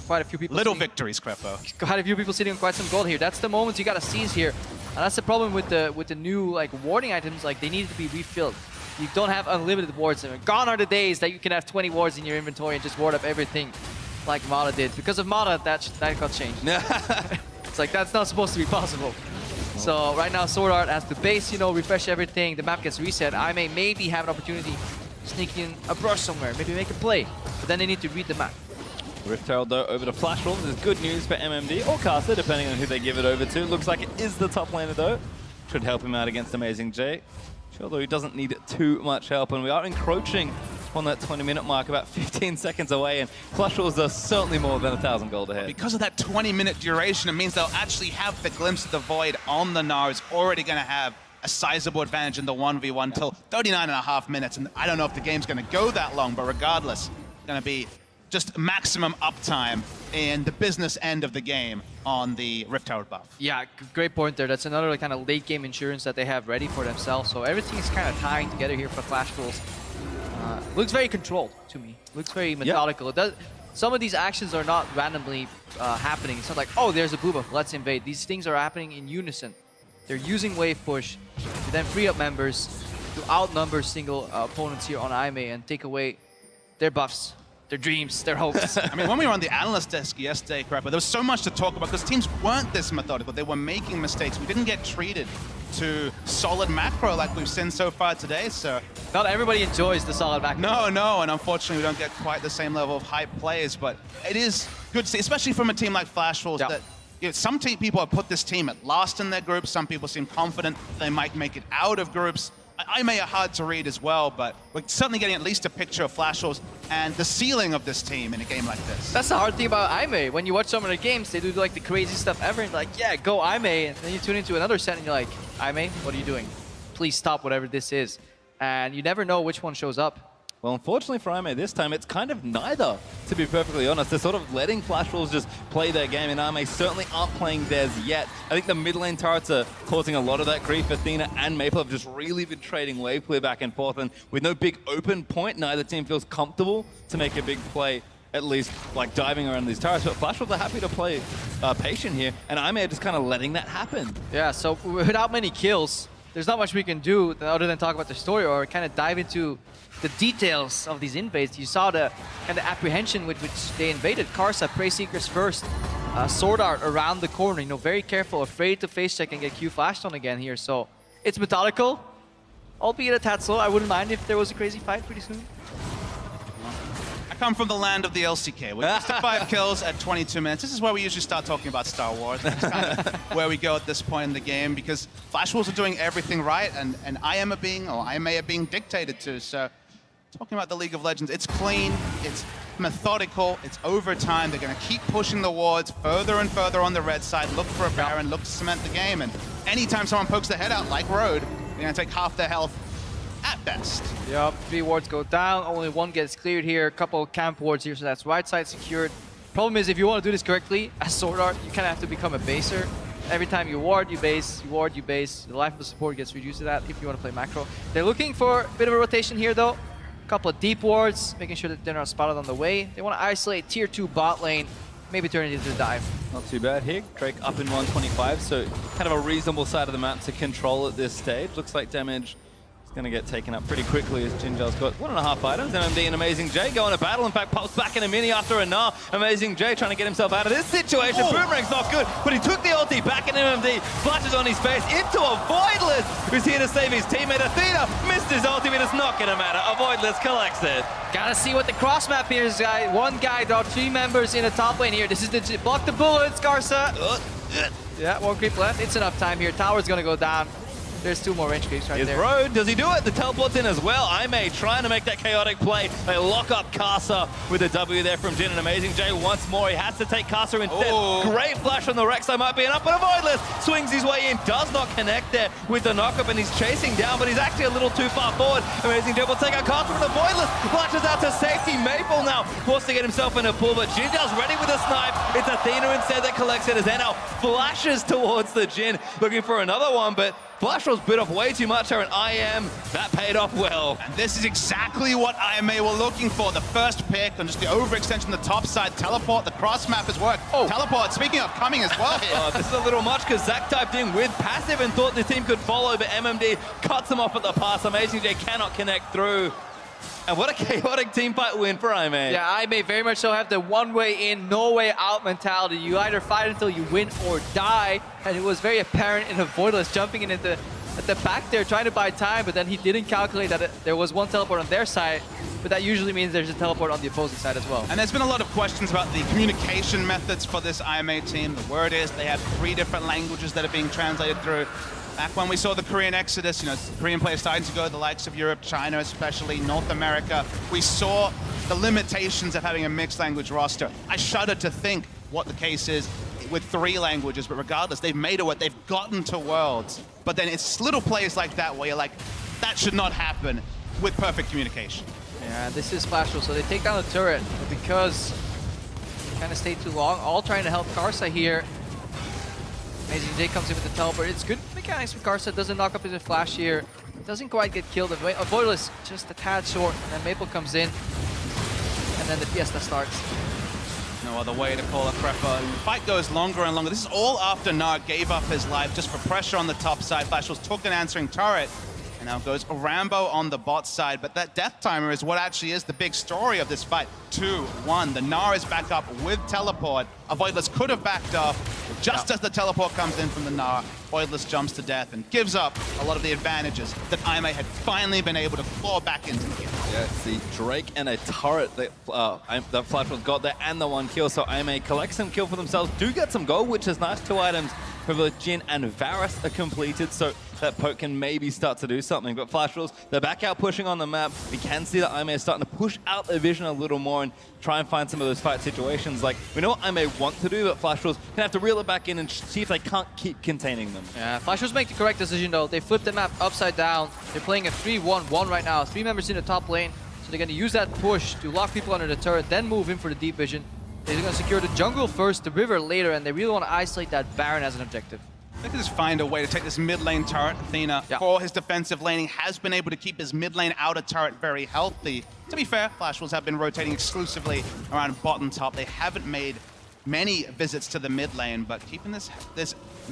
Quite a few people Little victories, Crepo. Quite a few people sitting on quite some gold here. That's the moments you got to seize here. And that's the problem with the new like warding items. Like they need to be refilled. You don't have unlimited wards. Gone are the days that you can have 20 wards in your inventory and just ward up everything like Mata did. Because of Mata, that got changed. It's like that's not supposed to be possible. So right now, Sword Art has to base, you know, refresh everything. The map gets reset. I may maybe have an opportunity to sneak in a brush somewhere, maybe make a play. But then they need to read the map. Rift Herald, though, over to Flash Wolves is good news for MMD or Caster, depending on who they give it over to. Looks like it is the top laner, though. Should help him out against Amazing J. Although he doesn't need too much help, and we are encroaching on that 20-minute mark, about 15 seconds away, and Flash Wolves are certainly more than 1,000 gold ahead. Because of that 20-minute duration, it means they'll actually have the Glimpse of the Void on the Gnar, who's already going to have a sizable advantage in the 1v1 till 39.5 minutes, and I don't know if the game's going to go that long, but regardless, it's going to be just maximum uptime in the business end of the game on the Rift Herald buff. Yeah, great point there. That's another kind of late game insurance that they have ready for themselves. So everything is kind of tying together here for Flash Wolves. Looks very controlled to me. Looks very methodical. It does. Some of these actions are not randomly happening. It's not like, oh, there's a blue buff, let's invade. These things are happening in unison. They're using wave push to then free up members to outnumber single opponents here on Aimee and take away their buffs, their dreams, their hopes. I mean, when we were on the analyst desk yesterday, Crapper, there was so much to talk about because teams weren't this methodical. They were making mistakes. We didn't get treated to solid macro like we've seen so far today, so... Not everybody enjoys the solid macro. No, and unfortunately we don't get quite the same level of hype plays, but it is good to see, especially from a team like Flash Wolves, that you know, some people have put this team at last in their groups. Some people seem confident they might make it out of groups. Aimee are hard to read as well, but we're certainly getting at least a picture of Flash Wolves and the ceiling of this team in a game like this. That's the hard thing about Aimee. When you watch some of their games, they do like the crazy stuff ever, and you're like, yeah, go Aimee, and then you tune into another set and you're like, Aimee, what are you doing? Please stop whatever this is. And you never know which one shows up. Well, unfortunately for Aimee this time, it's kind of neither, to be perfectly honest. They're sort of letting Flash Wolves just play their game, and Aimee certainly aren't playing theirs yet. I think the mid lane turrets are causing a lot of that grief. Athena and Maple have just really been trading wave clear back and forth, and with no big open point, neither team feels comfortable to make a big play, at least like diving around these turrets. But Flash Wolves are happy to play patient here, and Aimee are just kind of letting that happen. Yeah, so without many kills, there's not much we can do other than talk about the story or kind of dive into the details of these invades. You saw the kind of apprehension with which they invaded. Karsa, Prey Seekers first, Sword Art around the corner, you know, very careful, afraid to face check and get Q flashed on again here. So it's methodical, albeit a tad slow. I wouldn't mind if there was a crazy fight pretty soon. I come from the land of the LCK. We're used to 5 kills at 22 minutes. This is where we usually start talking about Star Wars. That's kind of where we go at this point in the game because Flash Wolves are doing everything right, and Aimee are being dictated to. So talking about the League of Legends, it's clean, it's methodical, it's over time. They're going to keep pushing the wards further and further on the red side, look for a Baron, look to cement the game, and anytime someone pokes their head out like Road, they're going to take half their health at best. Yep, 3 wards go down, only 1 gets cleared here, a couple camp wards here, so that's right side secured. Problem is, if you want to do this correctly, as Sword Art, you kind of have to become a baser. Every time you ward, you base, you ward, you base. The life of the support gets reduced to that if you want to play macro. They're looking for a bit of a rotation here though. A couple of deep wards, making sure that they're not spotted on the way. They want to isolate tier 2 bot lane, maybe turn it into a dive. Not too bad here. Drake up in 125, so kind of a reasonable side of the map to control at this stage. Looks like damage is going to get taken up pretty quickly as Jinjal's got 1.5 items. MMD and Amazing J going to battle. In fact, pops back in a mini after a Gnar. Amazing J trying to get himself out of this situation. Boomerang's not good, but he took the ulti back in MMD. Flashes on his face into a Voidless, who's here to save his teammate. Athena missed his ulti, but it's not going to matter. A Voidless collects it. Gotta see what the cross map here is, guy. 1 guy, there are 3 members in the top lane here. This is the block the bullets, Karsa. Yeah, 1 creep left. It's enough time here. Tower's gonna go down. There's 2 more range creeps right there. Road, does he do it? The teleport's in as well. Aimee trying to make that chaotic play. They lock up Karsa with a W there from Jin, and Amazing J once more. He has to take Karsa instead. Great flash from the Rek'Sai, might be enough, but a Voidless swings his way in, does not connect there with the knockup, and he's chasing down, but he's actually a little too far forward. Amazing J will take out Karsa with a Voidless, flashes out to safety. Maple now forced to get himself in a pool, but Jinjal's ready with a snipe. It's Athena instead that collects it as Enel flashes towards the Jin, looking for another one, but Flashwolves bit off way too much here, and that paid off well. And this is exactly what IMA were looking for. The first pick and just the overextension on the top side. Teleport, the cross map has worked. Oh. Teleport, speaking of coming as well. This is a little much because Zach typed in with passive and thought the team could follow, but MMD cuts him off at the pass. Amazing J cannot connect through. And what a chaotic team fight win for IMA. Yeah, IMA very much so have the one way in, no way out mentality. You either fight until you win or die. And it was very apparent in a Voidless jumping in at the back there, trying to buy time, but then he didn't calculate that there was one teleport on their side, but that usually means there's a teleport on the opposing side as well. And there's been a lot of questions about the communication methods for this IMA team. The word is they have 3 different languages that are being translated through. Back when we saw the Korean exodus, Korean players starting to go to the likes of Europe, China especially, North America, we saw the limitations of having a mixed language roster. I shudder to think what the case is with 3 languages, but regardless, they've made it what they've gotten to Worlds. But then it's little plays like that where you're like, that should not happen with perfect communication. Yeah, this is Flashwolves, so they take down the turret, but because they kind of stayed too long, all trying to help Karsa here. Amazing J comes in with the teleport. It's good mechanics for Karsa, doesn't knock up his flash here. Doesn't quite get killed. Voidless just a tad short, and then Maple comes in, and then the Fiesta starts. No other way to call it, Prepper. The fight goes longer and longer. This is all after Nar gave up his life just for pressure on the top side. Flashwolves took an answering turret, and now goes Rambo on the bot side. But that death timer is what actually is the big story of this fight. 2-1. The Nar is back up with teleport. A Voidless could have backed off. Just as the teleport comes in from the Nar, Voidless jumps to death and gives up a lot of the advantages that IMA had finally been able to claw back into the game. Yeah, see Drake and a turret that Flashwolves got there and the 1 kill, so IMA collects some kill for themselves, do get some gold, which is nice. 2 items for both Jin and Varus are completed, so that poke can maybe start to do something. But Flashwolves, they're back out pushing on the map. We can see that IMA is starting to push out their vision a little more and try and find some of those fight situations. Like, we know what IMA want to do, but Flashwolves can have to reel it back in and see if they can't keep containing them. Yeah, Flashwolves make the correct decision though. They flip the map upside down. They're playing a 3-1-1 right now. 3 members in the top lane, so they're going to use that push to lock people under the turret, then move in for the deep vision. They're going to secure the jungle first, the river later, and they really want to isolate that Baron as an objective. They could just find a way to take this mid lane turret. Athena, for his defensive laning, has been able to keep his mid lane outer turret very healthy. To be fair, Flashwolves have been rotating exclusively around bottom top. They haven't made many visits to the mid lane, but keeping this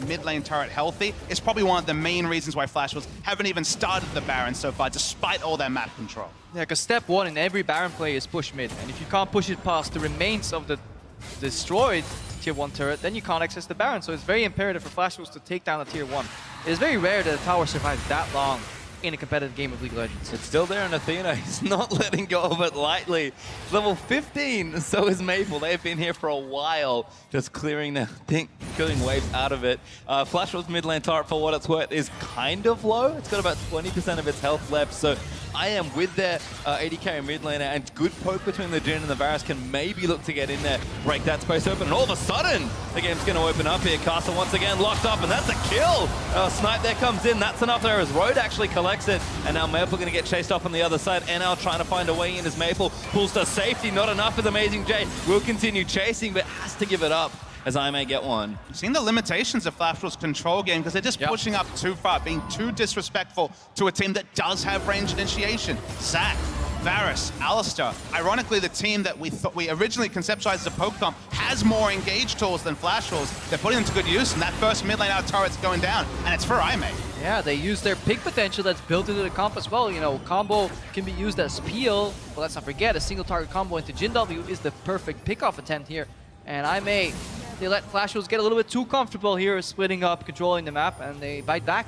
mid lane turret healthy is probably one of the main reasons why Flashwolves haven't even started the Baron so far, despite all their map control. Yeah, because step 1 in every Baron play is push mid, and if you can't push it past the remains of the destroyed tier 1 turret, then you can't access the Baron, so it's very imperative for Flashwolves to take down the tier 1. It is very rare that a tower survives that long in a competitive game of League of Legends. It's still there in Athena. He's not letting go of it lightly. Level 15, so is Maple. They've been here for a while, just clearing waves out of it. Flashwolves mid lane turret, for what it's worth, is kind of low. It's got about 20% of its health left, so I am with their AD carry mid laner, and good poke between the Jhin and the Varus can maybe look to get in there, break that space open, and all of a sudden, the game's going to open up here. Castle once again locked up, and that's a kill! Snipe there comes in, that's enough there as Road actually collects it, and now Maple going to get chased off on the other side. NL trying to find a way in as Maple pulls to safety, not enough with Amazing J. Will continue chasing, but has to give it up as I may get one. Seeing the limitations of Flashwolves' control game, because they're just pushing up too far, being too disrespectful to a team that does have range initiation. Zac, Varus, Alistar. Ironically, the team that we originally conceptualized as a poke comp has more engage tools than Flashwolves. They're putting them to good use, and that first mid lane out turret's going down, and it's for IMA. Yeah, they use their pick potential that's built into the comp as well. You know, combo can be used as peel, but let's not forget, a single target combo into Jhin W is the perfect pick-off attempt here. And IMA, they let Flashwolves get a little bit too comfortable here, splitting up, controlling the map, and they bite back.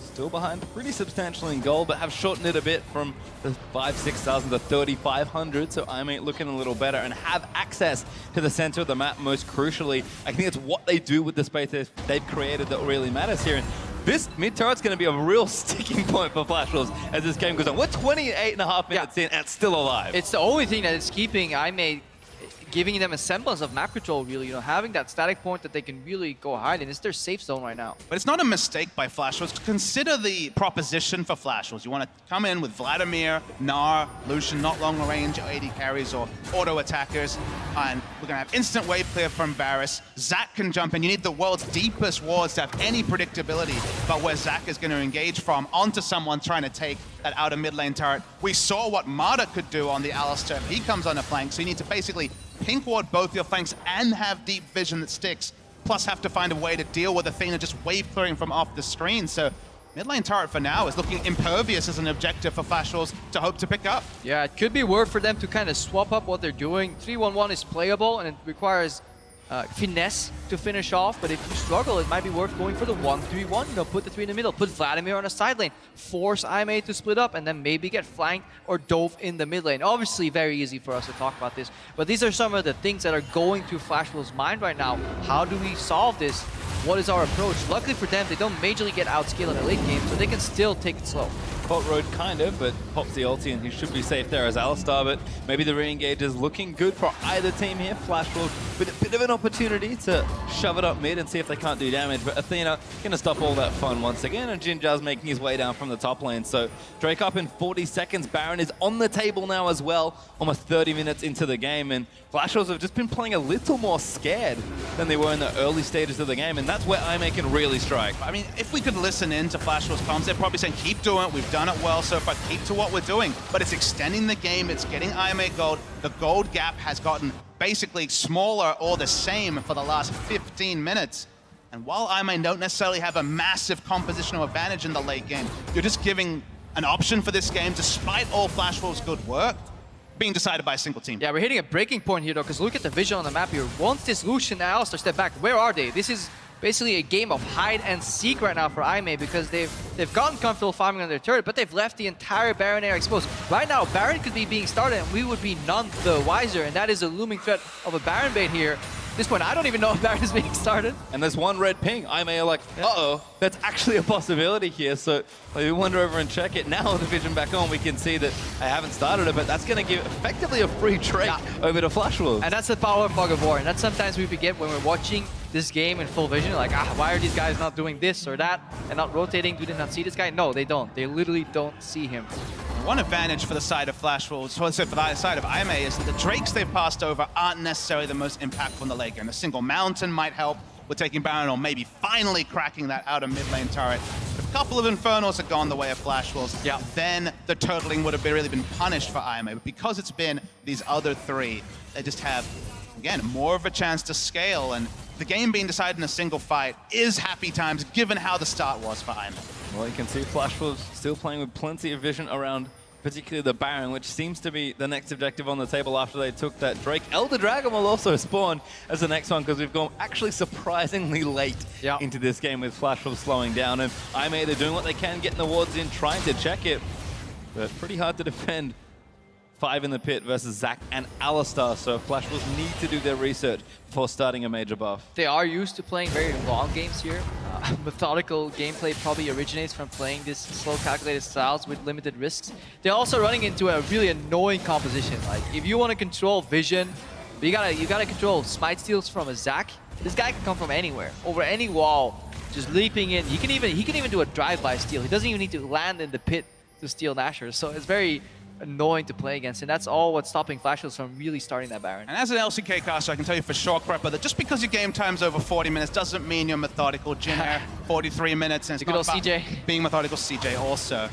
Still behind pretty substantially in gold, but have shortened it a bit from the 5,000-6,000 to 3,500, so IMA looking a little better and have access to the center of the map most crucially. I think it's what they do with the space they've created that really matters here. And this mid turret's going to be a real sticking point for Flashwolves as this game goes on. We're 28.5 minutes in and it's still alive. It's the only thing that is keeping IMA giving them a semblance of map control, really. You know, having that static point that they can really go hide in. It's their safe zone right now. But it's not a mistake by Flash Wolves. Consider the proposition for Flash Wolves. You want to come in with Vladimir, Gnar, Lucian, not long range AD carries or auto attackers, and we're going to have instant wave clear from Varus. Zac can jump in. You need the world's deepest wards to have any predictability about where Zac is going to engage from onto someone trying to take that outer mid lane turret. We saw what Marta could do on the Alistar if he comes on a flank, so you need to basically pink ward both your flanks and have deep vision that sticks, plus have to find a way to deal with Athena just wave clearing from off the screen. So mid lane turret for now is looking impervious as an objective for Flash Wolves to hope to pick up. Yeah, it could be worth for them to kind of swap up what they're doing. 3-1-1 is playable and it requires finesse to finish off, but if you struggle, it might be worth going for the 1-3-1. You know, put the 3 in the middle, put Vladimir on a side lane, force IMA to split up, and then maybe get flanked or dove in the mid lane. Obviously, very easy for us to talk about this, but these are some of the things that are going through Flash Wolves' mind right now. How do we solve this? What is our approach? Luckily for them, they don't majorly get outscaled in the late game, so they can still take it slow. Pot road kind of, but pops the ulti and he should be safe there as Alistar, but maybe the re-engage is looking good for either team here. Flash Wolves with a bit of an opportunity to shove it up mid and see if they can't do damage, but Athena gonna stop all that fun once again, and Jinjar's making his way down from the top lane. So Drake up in 40 seconds, Baron is on the table now as well, almost 30 minutes into the game, and Flash Wolves have just been playing a little more scared than they were in the early stages of the game, and that's where IMA can really strike. I mean, if we could listen in to Flash Wolves' comms, they're probably saying, keep doing it, we've done it well so far, keep to what we're doing. But it's extending the game, it's getting IMA gold. The gold gap has gotten basically smaller or the same for the last 15 minutes. And while IMA don't necessarily have a massive compositional advantage in the late game, you're just giving an option for this game, despite all Flash Wolves' good work, being decided by a single team. Yeah, we're hitting a breaking point here, though, because look at the vision on the map here. Once this Lucian and Alistar step back, where are they? This is basically a game of hide and seek right now for IMA, because they've gotten comfortable farming on their turret, but they've left the entire Baron area exposed. Right now, Baron could be being started and we would be none the wiser, and that is a looming threat of a Baron bait here. At this point, I don't even know if Baron is being started. And there's one red ping. IMA are like, uh-oh, that's actually a possibility here. So we wander over and check it. Now with the vision back on, we can see that I haven't started it, but that's going to give effectively a free trade over to Flash Wolves. And that's the power of Fog of War, and that's sometimes we forget when we're watching this game in full vision, like, why are these guys not doing this or that and not rotating? Do they not see this guy? No, they don't. They literally don't see him. One advantage for the side of Flash Wolves, so for the side of IMA, is that the Drakes they've passed over aren't necessarily the most impactful in the late game. A single mountain might help with taking Baron or maybe finally cracking that outer mid lane turret. If a couple of Infernals had gone the way of Flash Wolves, then the turtling would have really been punished for IMA. But because it's been these other three, they just have, again, more of a chance to scale, and the game being decided in a single fight is happy times given how the start was for IMA. Well, you can see Flash Wolves still playing with plenty of vision around particularly the Baron, which seems to be the next objective on the table after they took that Drake. Elder Dragon will also spawn as the next one, because we've gone actually surprisingly late into this game with Flash Wolves slowing down, and IMA, they're doing what they can, getting the wards in, trying to check it, but pretty hard to defend. 5 in the pit versus Zac and Alistar, so Flash Wolves need to do their research before starting a major buff. They are used to playing very long games here. Methodical gameplay probably originates from playing these slow calculated styles with limited risks. They're also running into a really annoying composition. Like, if you want to control vision, you gotta control smite steals from a Zac. This guy can come from anywhere, over any wall, just leaping in. He can even do a drive-by steal. He doesn't even need to land in the pit to steal Nashor. So it's very annoying to play against, and that's all what's stopping Flash Wolves from really starting that Baron. And as an LCK caster, I can tell you for sure, Crepper, that just because your game time's over 40 minutes doesn't mean you're methodical. Jin 43 minutes, and it's good old CJ. Being methodical. CJ also.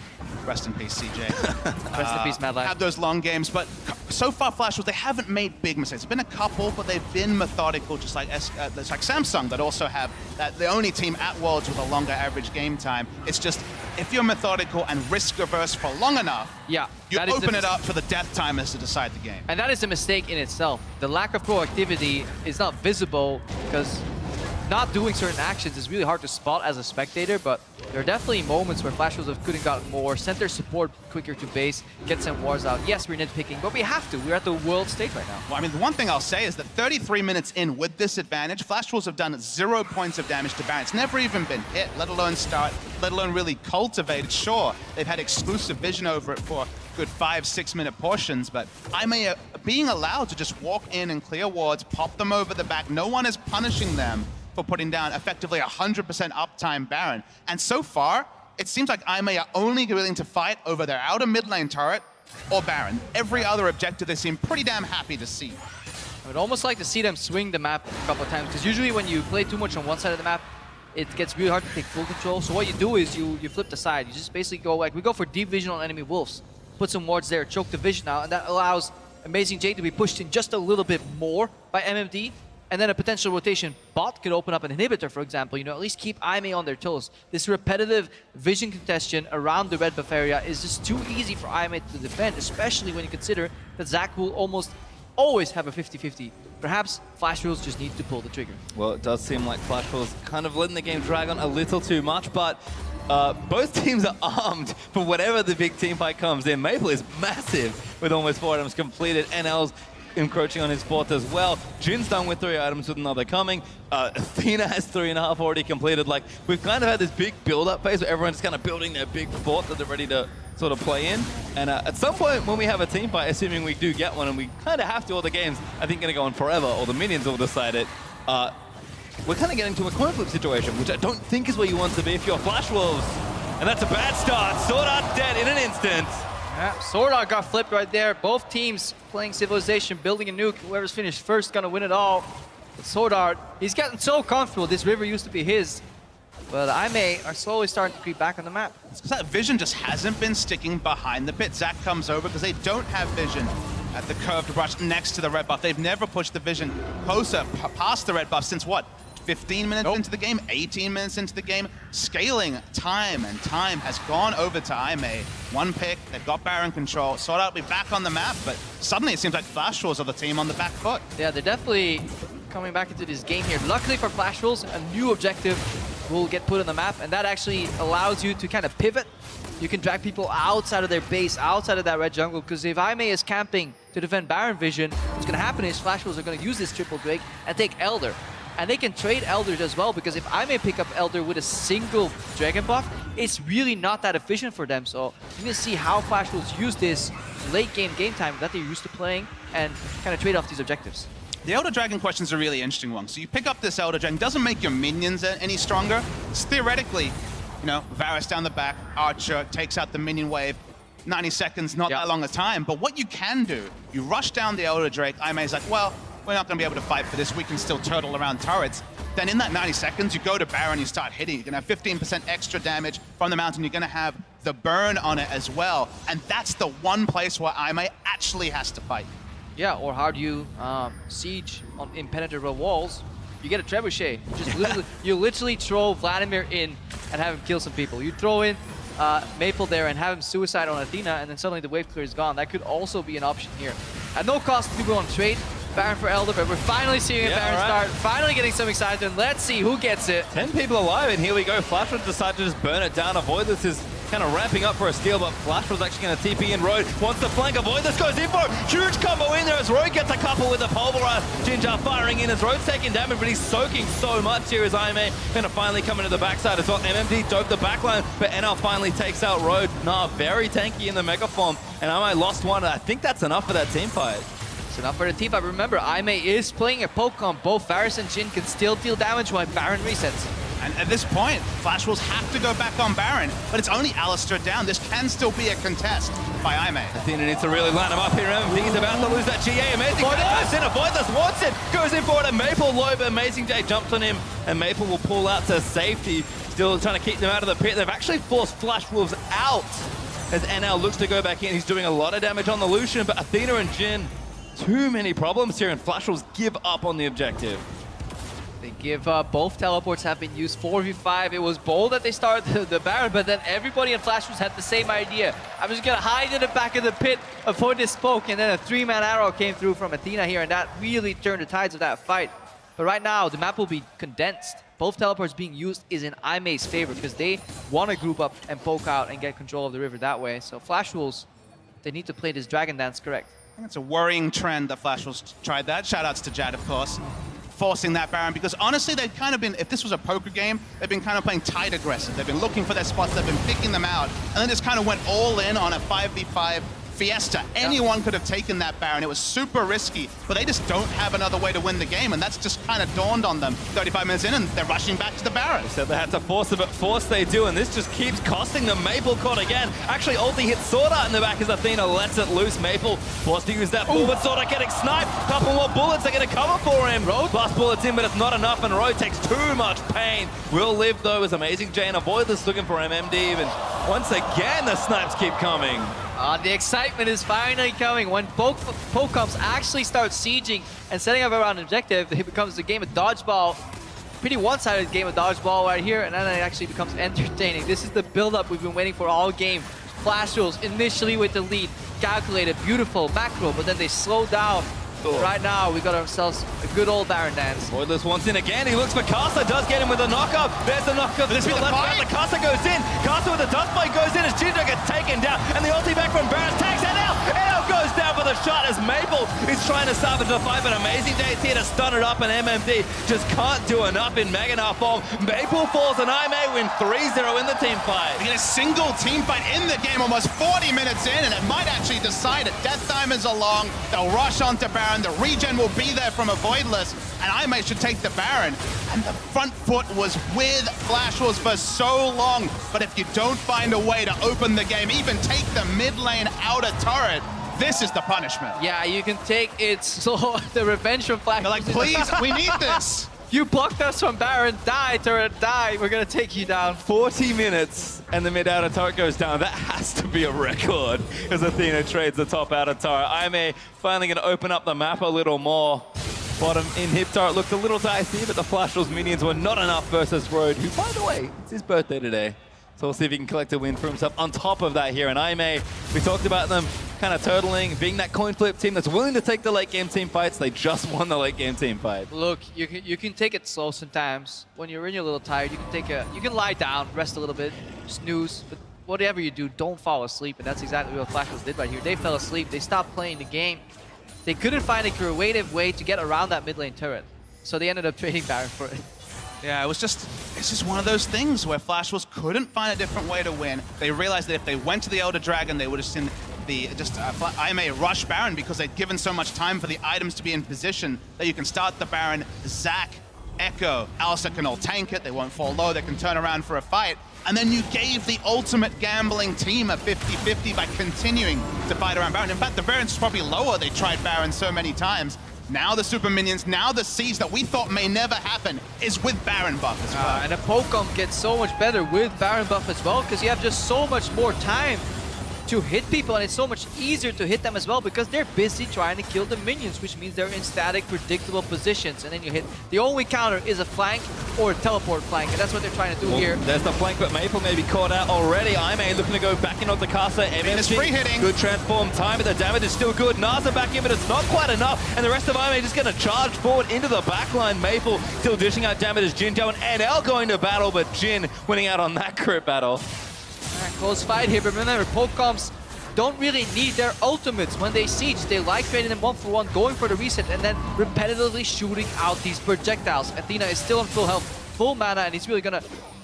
Rest in peace, CJ. Rest in peace, Mad Life. Have those long games, but so far, Flash Wolves, they haven't made big mistakes. There's been a couple, but they've been methodical, just like there's like Samsung that also have that, the only team at Worlds with a longer average game time. It's just, if you're methodical and risk-averse for long enough, you open it up for the death timers to decide the game. And that is a mistake in itself. The lack of proactivity is not visible because not doing certain actions is really hard to spot as a spectator, but there are definitely moments where Flash Wolves could have gotten more, sent their support quicker to base, get some wars out. Yes, we're nitpicking, but we have to. We're at the world stage right now. Well, I mean, the one thing I'll say is that 33 minutes in with this advantage, Flash Wolves have done 0 points of damage to Baron. It's never even been hit, let alone start, let alone really cultivated. Sure, they've had exclusive vision over it for good 5-6 minute portions, but Aimee being allowed to just walk in and clear wards, pop them over the back. No one is punishing them for putting down effectively 100% uptime Baron. And so far, it seems like Aimee are only willing to fight over their outer mid lane turret or Baron. Every other objective they seem pretty damn happy to see. I would almost like to see them swing the map a couple of times, because usually when you play too much on one side of the map, it gets really hard to take full control. So what you do is you flip the side. You just basically go like, we go for deep vision on enemy wolves. Put some wards there, choke the vision out, and that allows Amazing J to be pushed in just a little bit more by MMD. And then a potential rotation bot could open up an inhibitor, for example. You know, at least keep Aimee on their toes. This repetitive vision congestion around the red buff area is just too easy for Aimee to defend, especially when you consider that Zac will almost always have a 50-50. Perhaps Flash Rules just need to pull the trigger. Well, it does seem like Flash Rules kind of letting the game drag on a little too much, but both teams are armed for whatever the big team fight comes in. Maple is massive with almost 4 items completed. NL's encroaching on his fourth as well. Jin's done with 3 items with another coming. Athena has 3.5 already completed. Like, we've kind of had this big build-up phase where everyone's kind of building their big fort that they're ready to sort of play in. And at some point when we have a team fight, assuming we do get one, and we kind of have to, all the games, I think, going to go on forever, or the minions will decide it, we're kind of getting to a coin flip situation, which I don't think is where you want to be if you're Flash Wolves. And that's a bad start. Sword Art dead in an instant. Yeah, Sword Art got flipped right there. Both teams playing Civilization, building a nuke. Whoever's finished first gonna win it all. But Sword Art, he's gotten so comfortable. This river used to be his. But Aimee are slowly starting to creep back on the map. It's because that vision just hasn't been sticking behind the pit. Zac comes over because they don't have vision at the curved rush next to the red buff. They've never pushed the vision closer past the red buff since what? 15 minutes into the game, 18 minutes into the game. Scaling time and time has gone over to Aimee. One pick, they've got Baron control. Sword Art will be back on the map, but suddenly it seems like Flash Rules are the team on the back foot. Yeah, they're definitely coming back into this game here. Luckily for Flash Rules, a new objective will get put on the map, and that actually allows you to kind of pivot. You can drag people outside of their base, outside of that red jungle, because if Aimee is camping to defend Baron vision, what's going to happen is Flash Rules are going to use this triple Drake and take Elder. And they can trade Elders as well, because if Aimee pick up Elder with a single Dragon buff, it's really not that efficient for them. So you can see how Flash Rules use this late game time that they're used to playing and kind of trade off these objectives. The Elder Dragon question is a really interesting one. So you pick up this Elder Dragon, doesn't make your minions any stronger. It's theoretically, you know, Varus down the back, Archer takes out the minion wave. 90 seconds, not that long a time. But what you can do, you rush down the Elder Drake. Aimee's like, well, we're not going to be able to fight for this. We can still turtle around turrets. Then in that 90 seconds, you go to Baron, you start hitting. You're going to have 15% extra damage from the mountain. You're going to have the burn on it as well. And that's the one place where Aimee actually has to fight. Yeah, or how do you siege on impenetrable walls? You get a trebuchet. You literally throw Vladimir in and have him kill some people. You throw in Maple there and have him suicide on Athena, and then suddenly the wave clear is gone. That could also be an option here. At no cost to go on trade. Baron for Elder, but we're finally seeing a Baron start. Finally getting some excitement. Let's see who gets it. 10 people alive, and here we go. Flash will decide to just burn it down. Avoidance is kind of ramping up for a steal, but Flash was actually going to TP in. Road wants to flank. Avoidance goes in for it. Huge combo in there as Road gets a couple with the Pulverize. Ginger firing in as Road's taking damage, but he's soaking so much here as Aimee going to finally come into the backside as well. MMD dope the backline, but NL finally takes out Road. Nah, very tanky in the Mega Form, and Aimee lost one, and I think that's enough for that team fight. Enough for the team, but remember, Aimee is playing a poke comp. Both Varus and Jin can still deal damage while Baron resets. And at this point, Flash Wolves have to go back on Baron, but it's only Alistar down. This can still be a contest by Aimee. Athena needs to really line him up here. He's about to lose that GA. Amazing Avoidance wants it, goes in for it, and Maple low, but Amazing J jumps on him, and Maple will pull out to safety. Still trying to keep them out of the pit. They've actually forced Flash Wolves out as NL looks to go back in. He's doing a lot of damage on the Lucian, but Athena and Jin, too many problems here, and Flash Wolves give up on the objective. They give up. Both teleports have been used 4v5. It was bold that they started the Baron, but then everybody in Flash Wolves had the same idea. I'm just gonna hide in the back of the pit, avoid this poke, and then a 3-man arrow came through from Athena here, and that really turned the tides of that fight. But right now, the map will be condensed. Both teleports being used is in Aimee's favor because they want to group up and poke out and get control of the river that way. So Flash Wolves, they need to play this Dragon Dance correct. I think it's a worrying trend that Flash Wolves tried that. Shoutouts to Jad, of course, forcing that Baron, because honestly, they've kind of been, if this was a poker game, they've been kind of playing tight aggressive. They've been looking for their spots, they've been picking them out, and then just kind of went all in on a 5v5 Fiesta, anyone could have taken that Baron. It was super risky, but they just don't have another way to win the game, and that's just kind of dawned on them 35 minutes in, and they're rushing back to the Baron. They said they had to force it, but force they do, and this just keeps costing them. Maple caught again. Actually, ulti hits Sword Art in the back as Athena lets it loose. Maple forced to use that forward. Sword Art getting sniped. Couple more bullets are going to cover for him. Blast bullets in, but it's not enough, and Road takes too much pain. Will live, though, as Amazing Jay and Avoidless looking for MMD, and once again, the snipes keep coming. The excitement is finally coming. When Pokemons actually start sieging and setting up around an objective, it becomes a game of dodgeball. Pretty one-sided game of dodgeball right here, and then it actually becomes entertaining. This is the build-up we've been waiting for all game. Flash rules initially with the lead, calculated, beautiful macro, but then they slow down. Right now, we got ourselves a good old Baron dance. Voidless wants in again. He looks for Casa, does get him with a knockup. There's the knockup. This be the fight? The Casa goes in. Casa with the dust bite goes in as Ginger gets taken down. And the ulti back from Baron tags NL. NL goes down for the shot as Maple is trying to salvage the fight, but Amazing Day is here to stun it up, and MMD just can't do enough in Magnar form. Maple falls and I may win 3-0 in the team fight. We get a single team fight in the game, almost 40 minutes in, and it might actually decide it. Death Diamonds along, they'll rush onto Baron, the regen will be there from Avoidless, and I may should take the Baron. And the front foot was with Flash Wolves for so long, but if you don't find a way to open the game, even take the mid lane outer turret, this is the punishment. Yeah, you can take it slow. The revenge from Flash. They're like, please, we need this. You blocked us from Baron. Die, turret, die. We're going to take you down. 40 minutes and the mid outer turret goes down. That has to be a record as Athena trades the top outer turret. Ime finally going to open up the map a little more. Bottom in hip turret looked a little dicey, but the Flash Wolves minions were not enough versus Road, who, by the way, it's his birthday today. So we'll see if he can collect a win for himself on top of that here. And Ime, we talked about them kind of turtling, being that coin flip team that's willing to take the late game team fights. They just won the late game team fight. Look, you can take it slow sometimes. When you're a little tired, you can lie down, rest a little bit, snooze. But whatever you do, don't fall asleep. And that's exactly what Flash Wolves did right here. They fell asleep. They stopped playing the game. They couldn't find a creative way to get around that mid lane turret. So they ended up trading Baron for it. Yeah, it's just one of those things where Flash Wolves couldn't find a different way to win. They realized that if they went to the Elder Dragon, they would have seen the Ime rush Baron because they'd given so much time for the items to be in position that you can start the Baron. Zac, Echo, Alistar can all tank it. They won't fall low. They can turn around for a fight. And then you gave the ultimate gambling team a 50-50 by continuing to fight around Baron. In fact, the Baron's probably lower. They tried Baron so many times. Now the super minions, now the siege that we thought may never happen is with Baron buff as well. And the Pokemon gets so much better with Baron buff as well because you have just so much more time to hit people, and it's so much easier to hit them as well because they're busy trying to kill the minions, which means they're in static, predictable positions, and then you hit. The only counter is a flank or a teleport flank, and that's what they're trying to do here. There's the flank, but Maple may be caught out already. Ime looking to go back in on the Casa. It's free hitting. Good transform time, but the damage is still good. Naza back in, but it's not quite enough, and the rest of Ime just going to charge forward into the backline. Maple still dishing out damage as Jinjo and NL going to battle, but Jin winning out on that crit battle. Close fight here, but remember, Pokecoms don't really need their ultimates when they siege. They like trading them 1-for-1, going for the reset, and then repetitively shooting out these projectiles. Athena is still on full health, full mana, and he's really gonna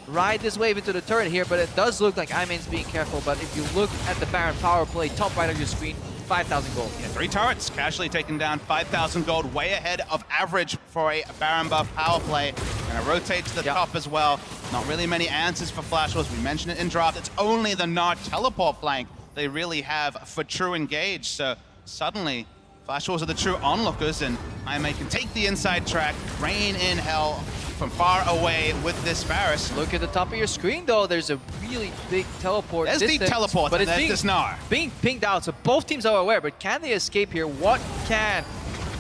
ride this wave into the turret here, but it does look like Ime's being careful. But if you look at the Baron power play, top right of your screen, 5,000 gold. Yeah, 3 turrets, casually taking down 5,000 gold, way ahead of average for a Baron buff power play. Gonna rotate to the top as well. Not really many answers for Flash Wolves. We mentioned it in draft. It's only the Nard teleport flank they really have for true engage. So suddenly, Flash Wolves are the true onlookers, and Ime can take the inside track, rain in hell from far away with this Varus. Look at the top of your screen, though. There's a really big teleport. There's distance, deep teleport, but it's there's Gnar. being pinged out, so both teams are aware. But can they escape here? What can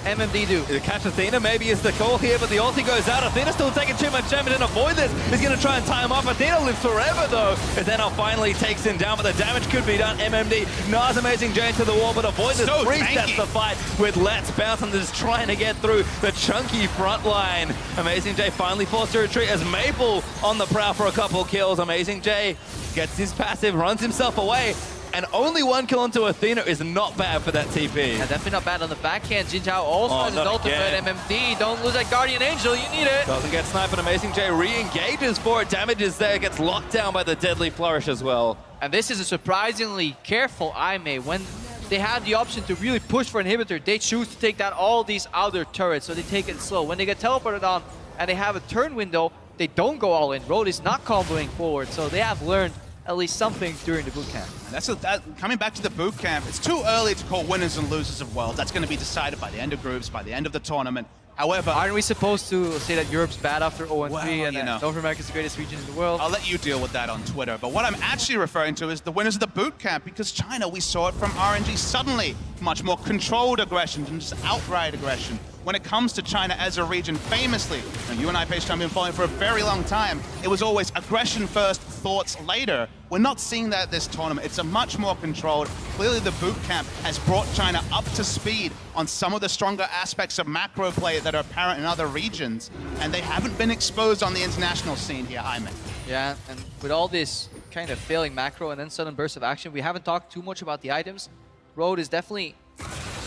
MMD do? The catch Athena maybe is the call here, but the ulti goes out. Athena's still taking too much damage and avoid this. He's going to try and tie him off. Athena lives forever, though. Athena finally takes him down, but the damage could be done. MMD, Nars Amazing Jay into the wall, but avoid this. So resets the fight with Let's Bounce and just trying to get through the chunky front line. Amazing Jay finally forced to retreat as Maple on the prowl for a couple kills. Amazing Jay gets his passive, runs himself away. And only 1 kill onto Athena is not bad for that TP. Yeah, definitely not bad on the backhand. Jinzhao also has his ultimate. MMD, don't lose that Guardian Angel, you need it. Doesn't get sniped, and Amazing Jay re-engages for it. Damage is there, gets locked down by the Deadly Flourish as well. And this is a surprisingly careful Ime. When they had the option to really push for inhibitor. They choose to take down all these other turrets, so they take it slow. When they get teleported on and they have a turn window, they don't go all in. Road is not comboing forward, so they have learned at least something during the boot camp. Coming back to the boot camp, it's too early to call winners and losers of Worlds. That's going to be decided by the end of groups, by the end of the tournament. However, aren't we supposed to say that Europe's bad after 0-3 well, and that North America's the greatest region in the world? I'll let you deal with that on Twitter. But what I'm actually referring to is the winners of the boot camp, because China, we saw it from RNG suddenly, much more controlled aggression than just outright aggression. When it comes to China as a region, famously, and you and I, Paige, have been following for a very long time, it was always aggression first, thoughts later. We're not seeing that this tournament. It's a much more controlled. Clearly, the boot camp has brought China up to speed on some of the stronger aspects of macro play that are apparent in other regions, and they haven't been exposed on the international scene here, Jaime. Yeah, and with all this kind of failing macro and then sudden burst of action, we haven't talked too much about the items. Road is definitely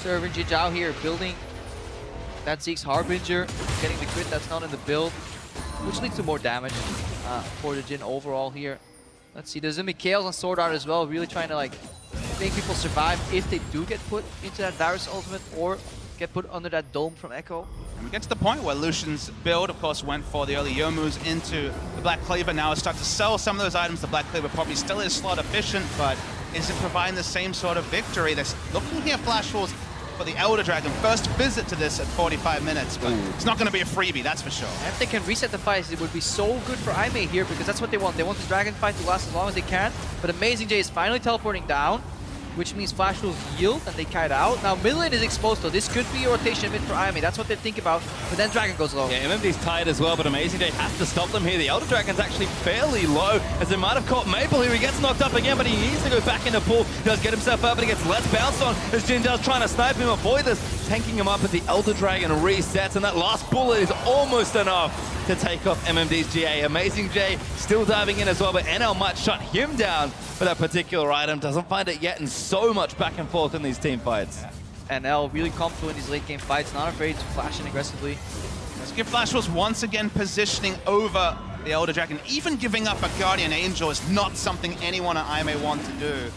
serving Jijao here, building that Zeke's Harbinger, getting the crit that's not in the build, which leads to more damage for the Jin overall here. Let's see, there's a Mikhails on Sword Art as well, really trying to like make people survive if they do get put into that Varus ultimate or get put under that dome from Echo. And we get to the point where Lucian's build, of course, went for the early Youmu's into the Black Cleaver. Now it's starting to sell some of those items. The Black Cleaver probably still is slot efficient, but isn't providing the same sort of victory. They're looking here, Flash Wolves, for the Elder Dragon. First visit to this at 45 minutes, but it's not going to be a freebie, that's for sure. And if they can reset the fights, it would be so good for Aimee here, because that's what they want. They want the Dragon fight to last as long as they can, but Amazing J is finally teleporting down, which means Flash will yield and they kite out. Now mid lane is exposed though. This could be a rotation mid for Aimee. That's what they think about, but then Dragon goes low. Yeah, MMD's tired as well, but Amazing J has to stop them here. The Elder Dragon's actually fairly low, as they might have caught Maple here. He gets knocked up again, but he needs to go back in the pool. He does get himself up, but he gets less bounce on as Jin does trying to snipe him. Avoid this, tanking him up as the Elder Dragon resets, and that last bullet is almost enough to take off MMD's GA. Amazing J still diving in as well, but NL might shut him down for that particular item. Doesn't find it yet, and so much back and forth in these team fights. Yeah. NL really comfortable in these late game fights, not afraid to flash in aggressively. Let's give Flash Wolves once again positioning over the Elder Dragon. Even giving up a Guardian Angel is not something anyone at IMA want to do.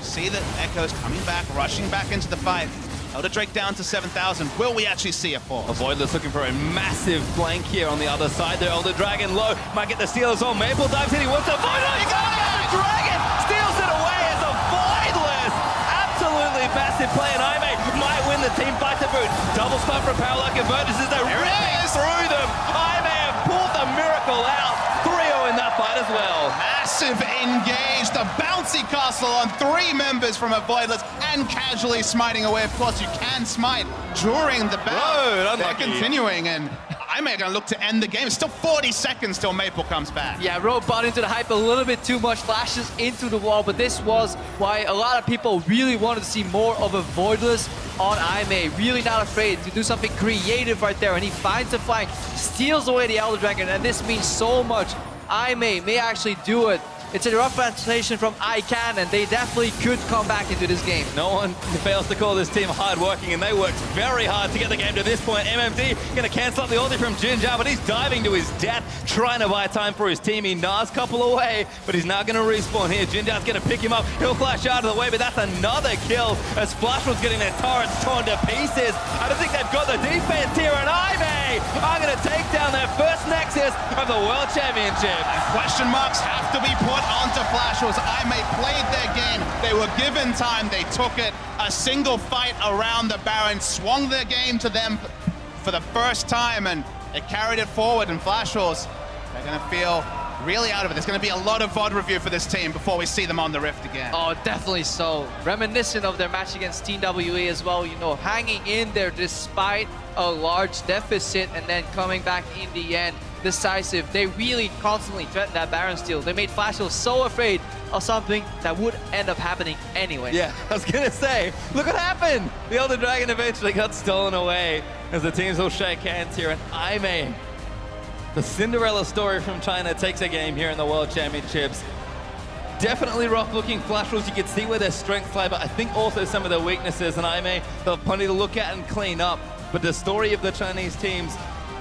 See that Echo's coming back, rushing back into the fight. Elder Drake down to 7,000. Will we actually see a force? Avoidless looking for a massive flank here on the other side. The Elder Dragon low. Might get the steal as well. Maple dives in. He wants to avoid it. He got it! Elder Dragon steals it away as Avoidless. Absolutely massive play, and Aimee might win the team fight to boot. Double stun for Parallax Convergence as they're ripping through them. Aimee have pulled the miracle out. 3-0 in that fight as well. Massive engage, the bouncy castle on 3 members from Avoidless and casually smiting away. Of course, you can smite during the battle. They're continuing, and I'm going to look to end the game. It's still 40 seconds till Maple comes back. Yeah, Rogue bought into the hype a little bit too much, flashes into the wall, but this was why a lot of people really wanted to see more of Avoidless on Aimee. Really not afraid to do something creative right there, and he finds the flank, steals away the Elder Dragon, and this means so much. Aimee may actually do it. It's a rough translation from I can, and they definitely could come back into this game. No one fails to call this team hard-working, and they worked very hard to get the game to this point. MMD going to cancel out the ulti from Jinja, but he's diving to his death, trying to buy time for his team. He gnaws couple away, but he's now going to respawn here. Jinja's going to pick him up. He'll flash out of the way, but that's another kill as Flash was getting their turrets torn to pieces. I don't think they've got the defense here, and Aimee are going to take down their first Nexus of the World Championship. And question marks have to be put onto Flash Wolves. Aimee played their game. They were given time. They took it. A single fight around the Baron swung their game to them for the first time, and they carried it forward. And Flash Wolves, they're going to feel really out of it. There's going to be a lot of VOD review for this team before we see them on the Rift again. Oh, definitely so. Reminiscent of their match against Team WE as well, you know, hanging in there despite a large deficit and then coming back in the end. Decisive. They really constantly threatened that Baron steal. They made Flash Wolves so afraid of something that would end up happening anyway. Yeah, I was going to say, look what happened. The Elder Dragon eventually got stolen away as the teams will shake hands here. And Aimee, the Cinderella story from China, takes a game here in the World Championships. Definitely rough-looking Flash Wolves. You can see where their strengths lie, but I think also some of their weaknesses. And Aimee, they'll have plenty to look at and clean up. But the story of the Chinese teams,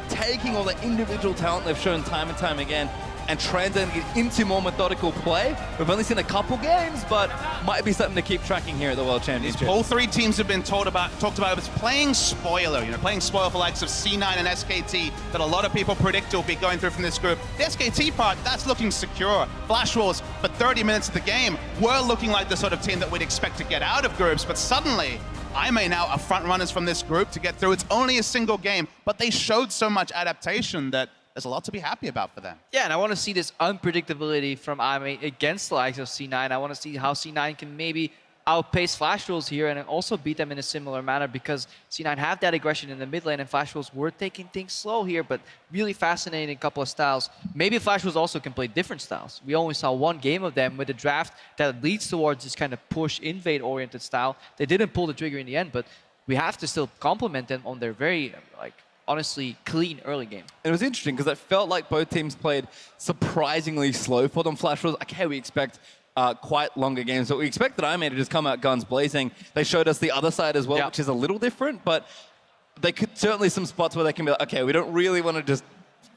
taking all the individual talent they've shown time and time again, and translating it into more methodical play. We've only seen a couple games, but might be something to keep tracking here at the World Championship. All three teams have been talked about as playing spoiler, playing spoiler for likes of C9 and SKT that a lot of people predict will be going through from this group. The SKT part, that's looking secure. Flash Wolves, for 30 minutes of the game, were looking like the sort of team that we'd expect to get out of groups, but suddenly, IMA now are front runners from this group to get through. It's only a single game, but they showed so much adaptation that there's a lot to be happy about for them. Yeah, and I want to see this unpredictability from IMA against the likes of C9. I want to see how C9 can maybe outpace Flash Wolves here and also beat them in a similar manner, because C9 have that aggression in the mid lane and Flash Wolves were taking things slow here, but really fascinating couple of styles. Maybe Flash Wolves also can play different styles. We only saw one game of them with a draft that leads towards this kind of push, invade oriented style. They didn't pull the trigger in the end, but we have to still compliment them on their very, honestly, clean early game. And it was interesting because it felt like both teams played surprisingly slow for them. Flash was, okay, we expect quite longer games, but we expected IMA to just come out guns blazing. They showed us the other side as well, which is a little different, but they could certainly some spots where they can be like, okay, we don't really want to just,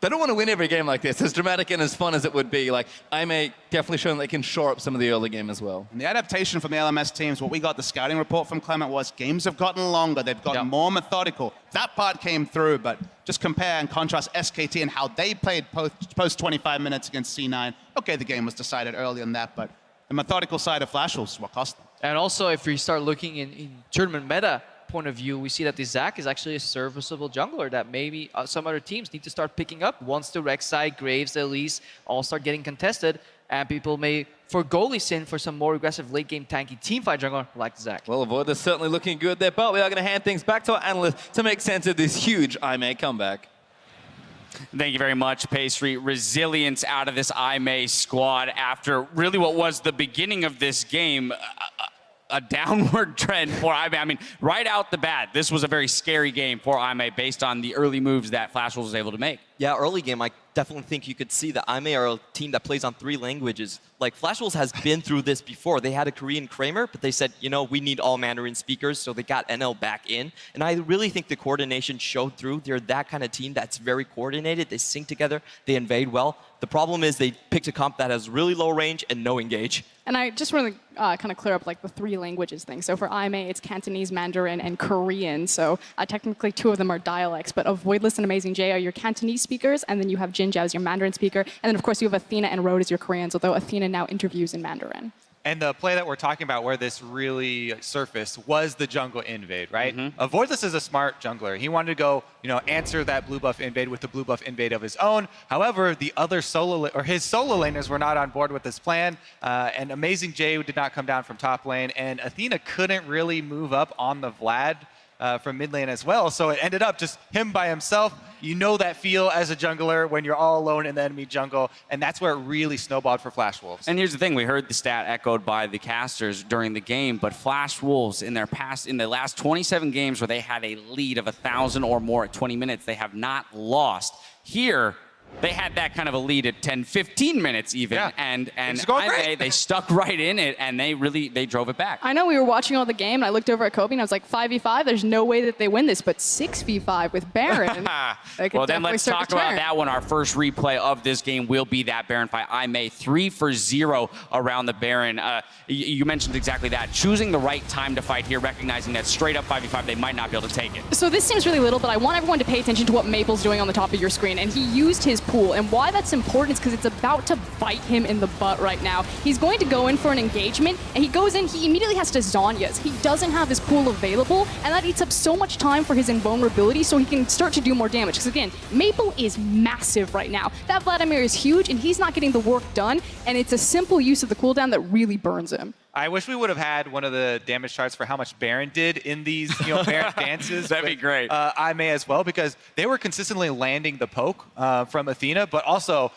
they don't want to win every game like this, as dramatic and as fun as it would be. Like, IMA definitely showing they can shore up some of the early game as well. And the adaptation from the LMS teams, what we got, the scouting report from Clement was games have gotten longer, they've gotten more methodical. That part came through, but just compare and contrast SKT and how they played post 25 minutes against C9. Okay, the game was decided early on that, but the methodical side of Flash Wolves is what cost them. And also, if we start looking in tournament meta point of view, we see that the Zac is actually a serviceable jungler that maybe some other teams need to start picking up once the Rek'Sai, Graves, Elise all start getting contested, and people may forgo Lee Sin for some more aggressive late-game tanky teamfight jungler like Zac. Well, Avoid is certainly looking good there, but we are going to hand things back to our analyst to make sense of this huge IMA comeback. Thank you very much, Pastry. Resilience out of this IMA squad after really what was the beginning of this game, a downward trend for IMA. I mean, right out the bat, this was a very scary game for IMA based on the early moves that Flash Wolves was able to make. Yeah, early game, I definitely think you could see that IMA are a team that plays on 3 languages. Like, Flash Wolves has been through this before. They had a Korean Kramer, but they said, we need all Mandarin speakers, so they got NL back in. And I really think the coordination showed through. They're that kind of team that's very coordinated. They sync together. They invade well. The problem is they picked a comp that has really low range and no engage. And I just want to kind of clear up the 3 languages thing. So for IMA, it's Cantonese, Mandarin, and Korean. So technically 2 of them are dialects, but Voidless and Amazing J are your Cantonese speakers, and then you have Jinja as your Mandarin speaker, and then of course you have Athena and Road as your Koreans, although Athena now interviews in Mandarin. And the play that we're talking about where this really surfaced was the jungle invade, right? Voidless is a smart jungler. He wanted to go, answer that blue buff invade with the blue buff invade of his own. However, the other his solo laners were not on board with this plan. And Amazing J did not come down from top lane, and Athena couldn't really move up on the Vlad from mid lane as well. So it ended up just him by himself. You know that feel as a jungler when you're all alone in the enemy jungle, and that's where it really snowballed for Flash Wolves. And here's the thing, we heard the stat echoed by the casters during the game, but Flash Wolves in the last 27 games where they had a lead of 1,000 or more at 20 minutes, they have not lost. Here, they had that kind of a lead at 10, 15 minutes even, and they stuck right in it, and they drove it back. I know we were watching all the game, and I looked over at Kobe, and I was like, 5v5, there's no way that they win this, but 6v5 with Baron. Well, then let's talk about that one. Our first replay of this game will be that Baron fight. IMA 3-for-0 around the Baron. You mentioned exactly that. Choosing the right time to fight here, recognizing that straight up 5v5, they might not be able to take it. So this seems really little, but I want everyone to pay attention to what Maple's doing on the top of your screen, and he used his pool, and why that's important is because it's about to bite him in the butt right now. He's going to go in for an engagement, and he goes in, he immediately has to Zhonya's. He doesn't have his pool available, and that eats up so much time for his invulnerability so he can start to do more damage. Because again, Maple is massive right now. That Vladimir is huge, and he's not getting the work done, and it's a simple use of the cooldown that really burns him. I wish we would have had one of the damage charts for how much Baron did in these Baron dances. That'd be great. IMA as well, because they were consistently landing the poke from Athena, but also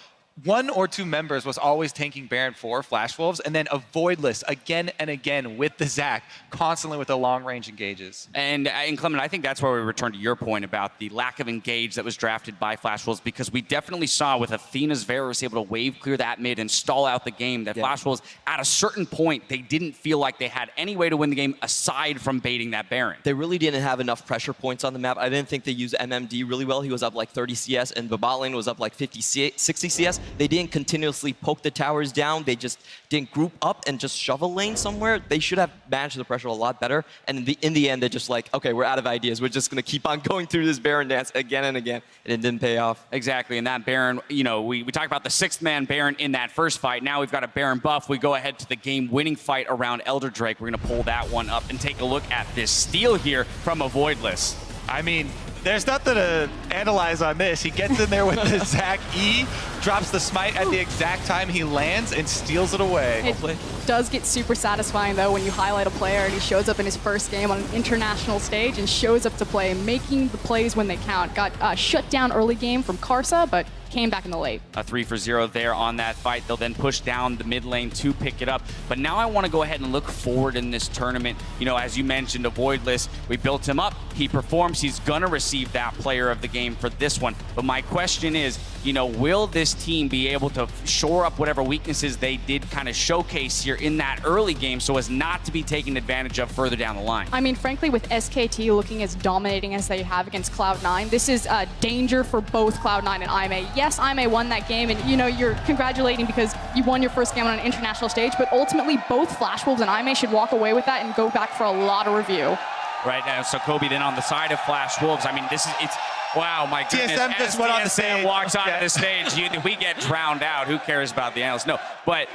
1 or 2 members was always tanking Baron for Flash Wolves, and then a Voidless again and again with the Zac, constantly with the long-range engages. And Clement, I think that's where we return to your point about the lack of engage that was drafted by Flash Wolves, because we definitely saw with Athena's Varus able to wave clear that mid and stall out the game that Flash Wolves, at a certain point, they didn't feel like they had any way to win the game aside from baiting that Baron. They really didn't have enough pressure points on the map. I didn't think they used MMD really well. He was up like 30 CS, and the bot lane was up like 50, 60 CS. they didn't continuously poke the towers down. They just didn't group up and just shovel lane somewhere. They should have managed the pressure a lot better. And in the end, they're just like, okay, we're out of ideas. We're just going to keep on going through this Baron dance again and again. And it didn't pay off. Exactly. And that Baron, you know, we talked about the 6th man Baron in that first fight. Now we've got a Baron buff. We go ahead to the game-winning fight around Elder Drake. We're going to pull that one up and take a look at this steal here from a Voidless. I mean, there's nothing to analyze on this. He gets in there with the Zac E, drops the smite at the exact time he lands, and steals it away. It does get super satisfying, though, when you highlight a player and he shows up in his first game on an international stage and shows up to play, making the plays when they count. Got shut down early game from Karsa, but came back in the late. A 3-for-0 there on that fight. They'll then push down the mid lane to pick it up. But now I want to go ahead and look forward in this tournament. You know, as you mentioned, a Voidless, we built him up. He performs. He's going to receive that player of the game for this one. But my question is, you know, will this team be able to shore up whatever weaknesses they did kind of showcase here in that early game so as not to be taken advantage of further down the line? I mean, frankly, with SKT looking as dominating as they have against Cloud9, this is a danger for both Cloud9 and IMA. Yes, IMA won that game, and you know, you're congratulating because you won your first game on an international stage, but ultimately both Flash Wolves and IMA should walk away with that and go back for a lot of review. Right now, so Kobe then on the side of Flash Wolves. I mean, it's wow, my goodness. TSM just went on the stage. Walks onto the stage. We get drowned out. Who cares about the analysts? No, but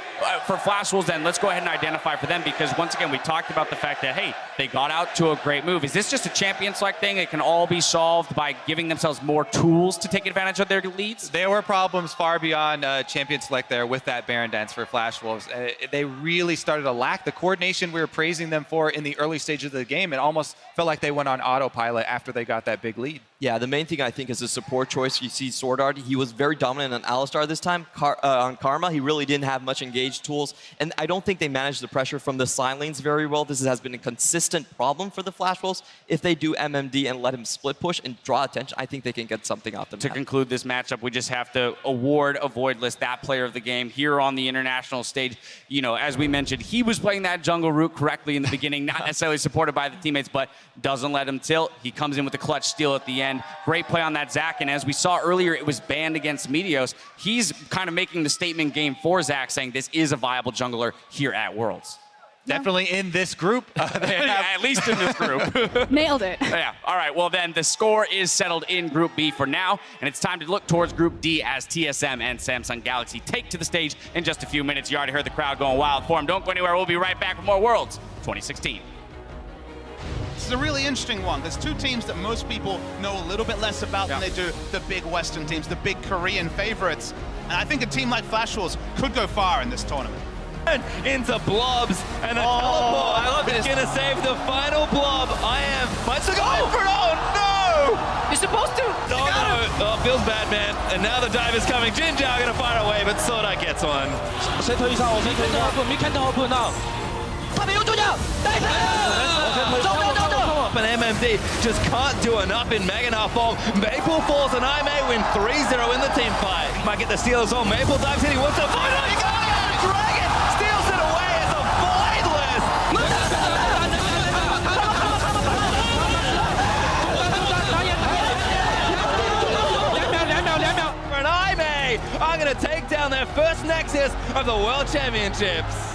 for Flash Wolves then, let's go ahead and identify for them because once again, we talked about the fact that, hey, they got out to a great move. Is this just a champion-select thing? It can all be solved by giving themselves more tools to take advantage of their leads? There were problems far beyond champion select there with that Baron dance for Flash Wolves. They really started to lack the coordination we were praising them for in the early stages of the game. It almost felt like they went on autopilot after they got that big lead. Yeah, the main thing I think is a support choice. You see Sword Art, he was very dominant on Alistar this time. On Karma, he really didn't have much engaged tools. And I don't think they managed the pressure from the side lanes very well. This has been a consistent problem for the Flash Wolves. If they do MMD and let him split push and draw attention, I think they can get something out of them. To conclude this matchup, we just have to award a Voidless, that player of the game, here on the international stage. You know, as we mentioned, he was playing that jungle route correctly in the beginning, not necessarily supported by the teammates, but doesn't let him tilt. He comes in with a clutch steal at the end. Great play on that Zac, and as we saw earlier, it was banned against Meteos. He's kind of making the statement game for Zac, saying this is a viable jungler here at Worlds. Definitely in this group. Yeah, at least in this group. Nailed it. Yeah. All right. Well, then the score is settled in Group B for now, and it's time to look towards Group D as TSM and Samsung Galaxy take to the stage in just a few minutes. You already heard the crowd going wild for them. Don't go anywhere. We'll be right back with more Worlds 2016. This is a really interesting one. There's two teams that most people know a little bit less about than they do the big Western teams, the big Korean favorites. And I think a team like Flash Wolves could go far in this tournament. Into blobs and a teleport. I love it. It's gonna save the final blob. I am. Might still go for it. Oh no! You're supposed to. Oh no! Oh, feels bad, man. And now the dive is coming. Jinja gonna fire away, but Soda gets one. And MMD just can't do enough in Magnar Fall. Maple falls and I may win 3-0 in the team fight. Might get the steal as well. Maple dives in. He wants to fight. Oh, he got it! Dragon steals it away as a Voidless. For an IMA, I'm going to take down their first Nexus of the World Championships.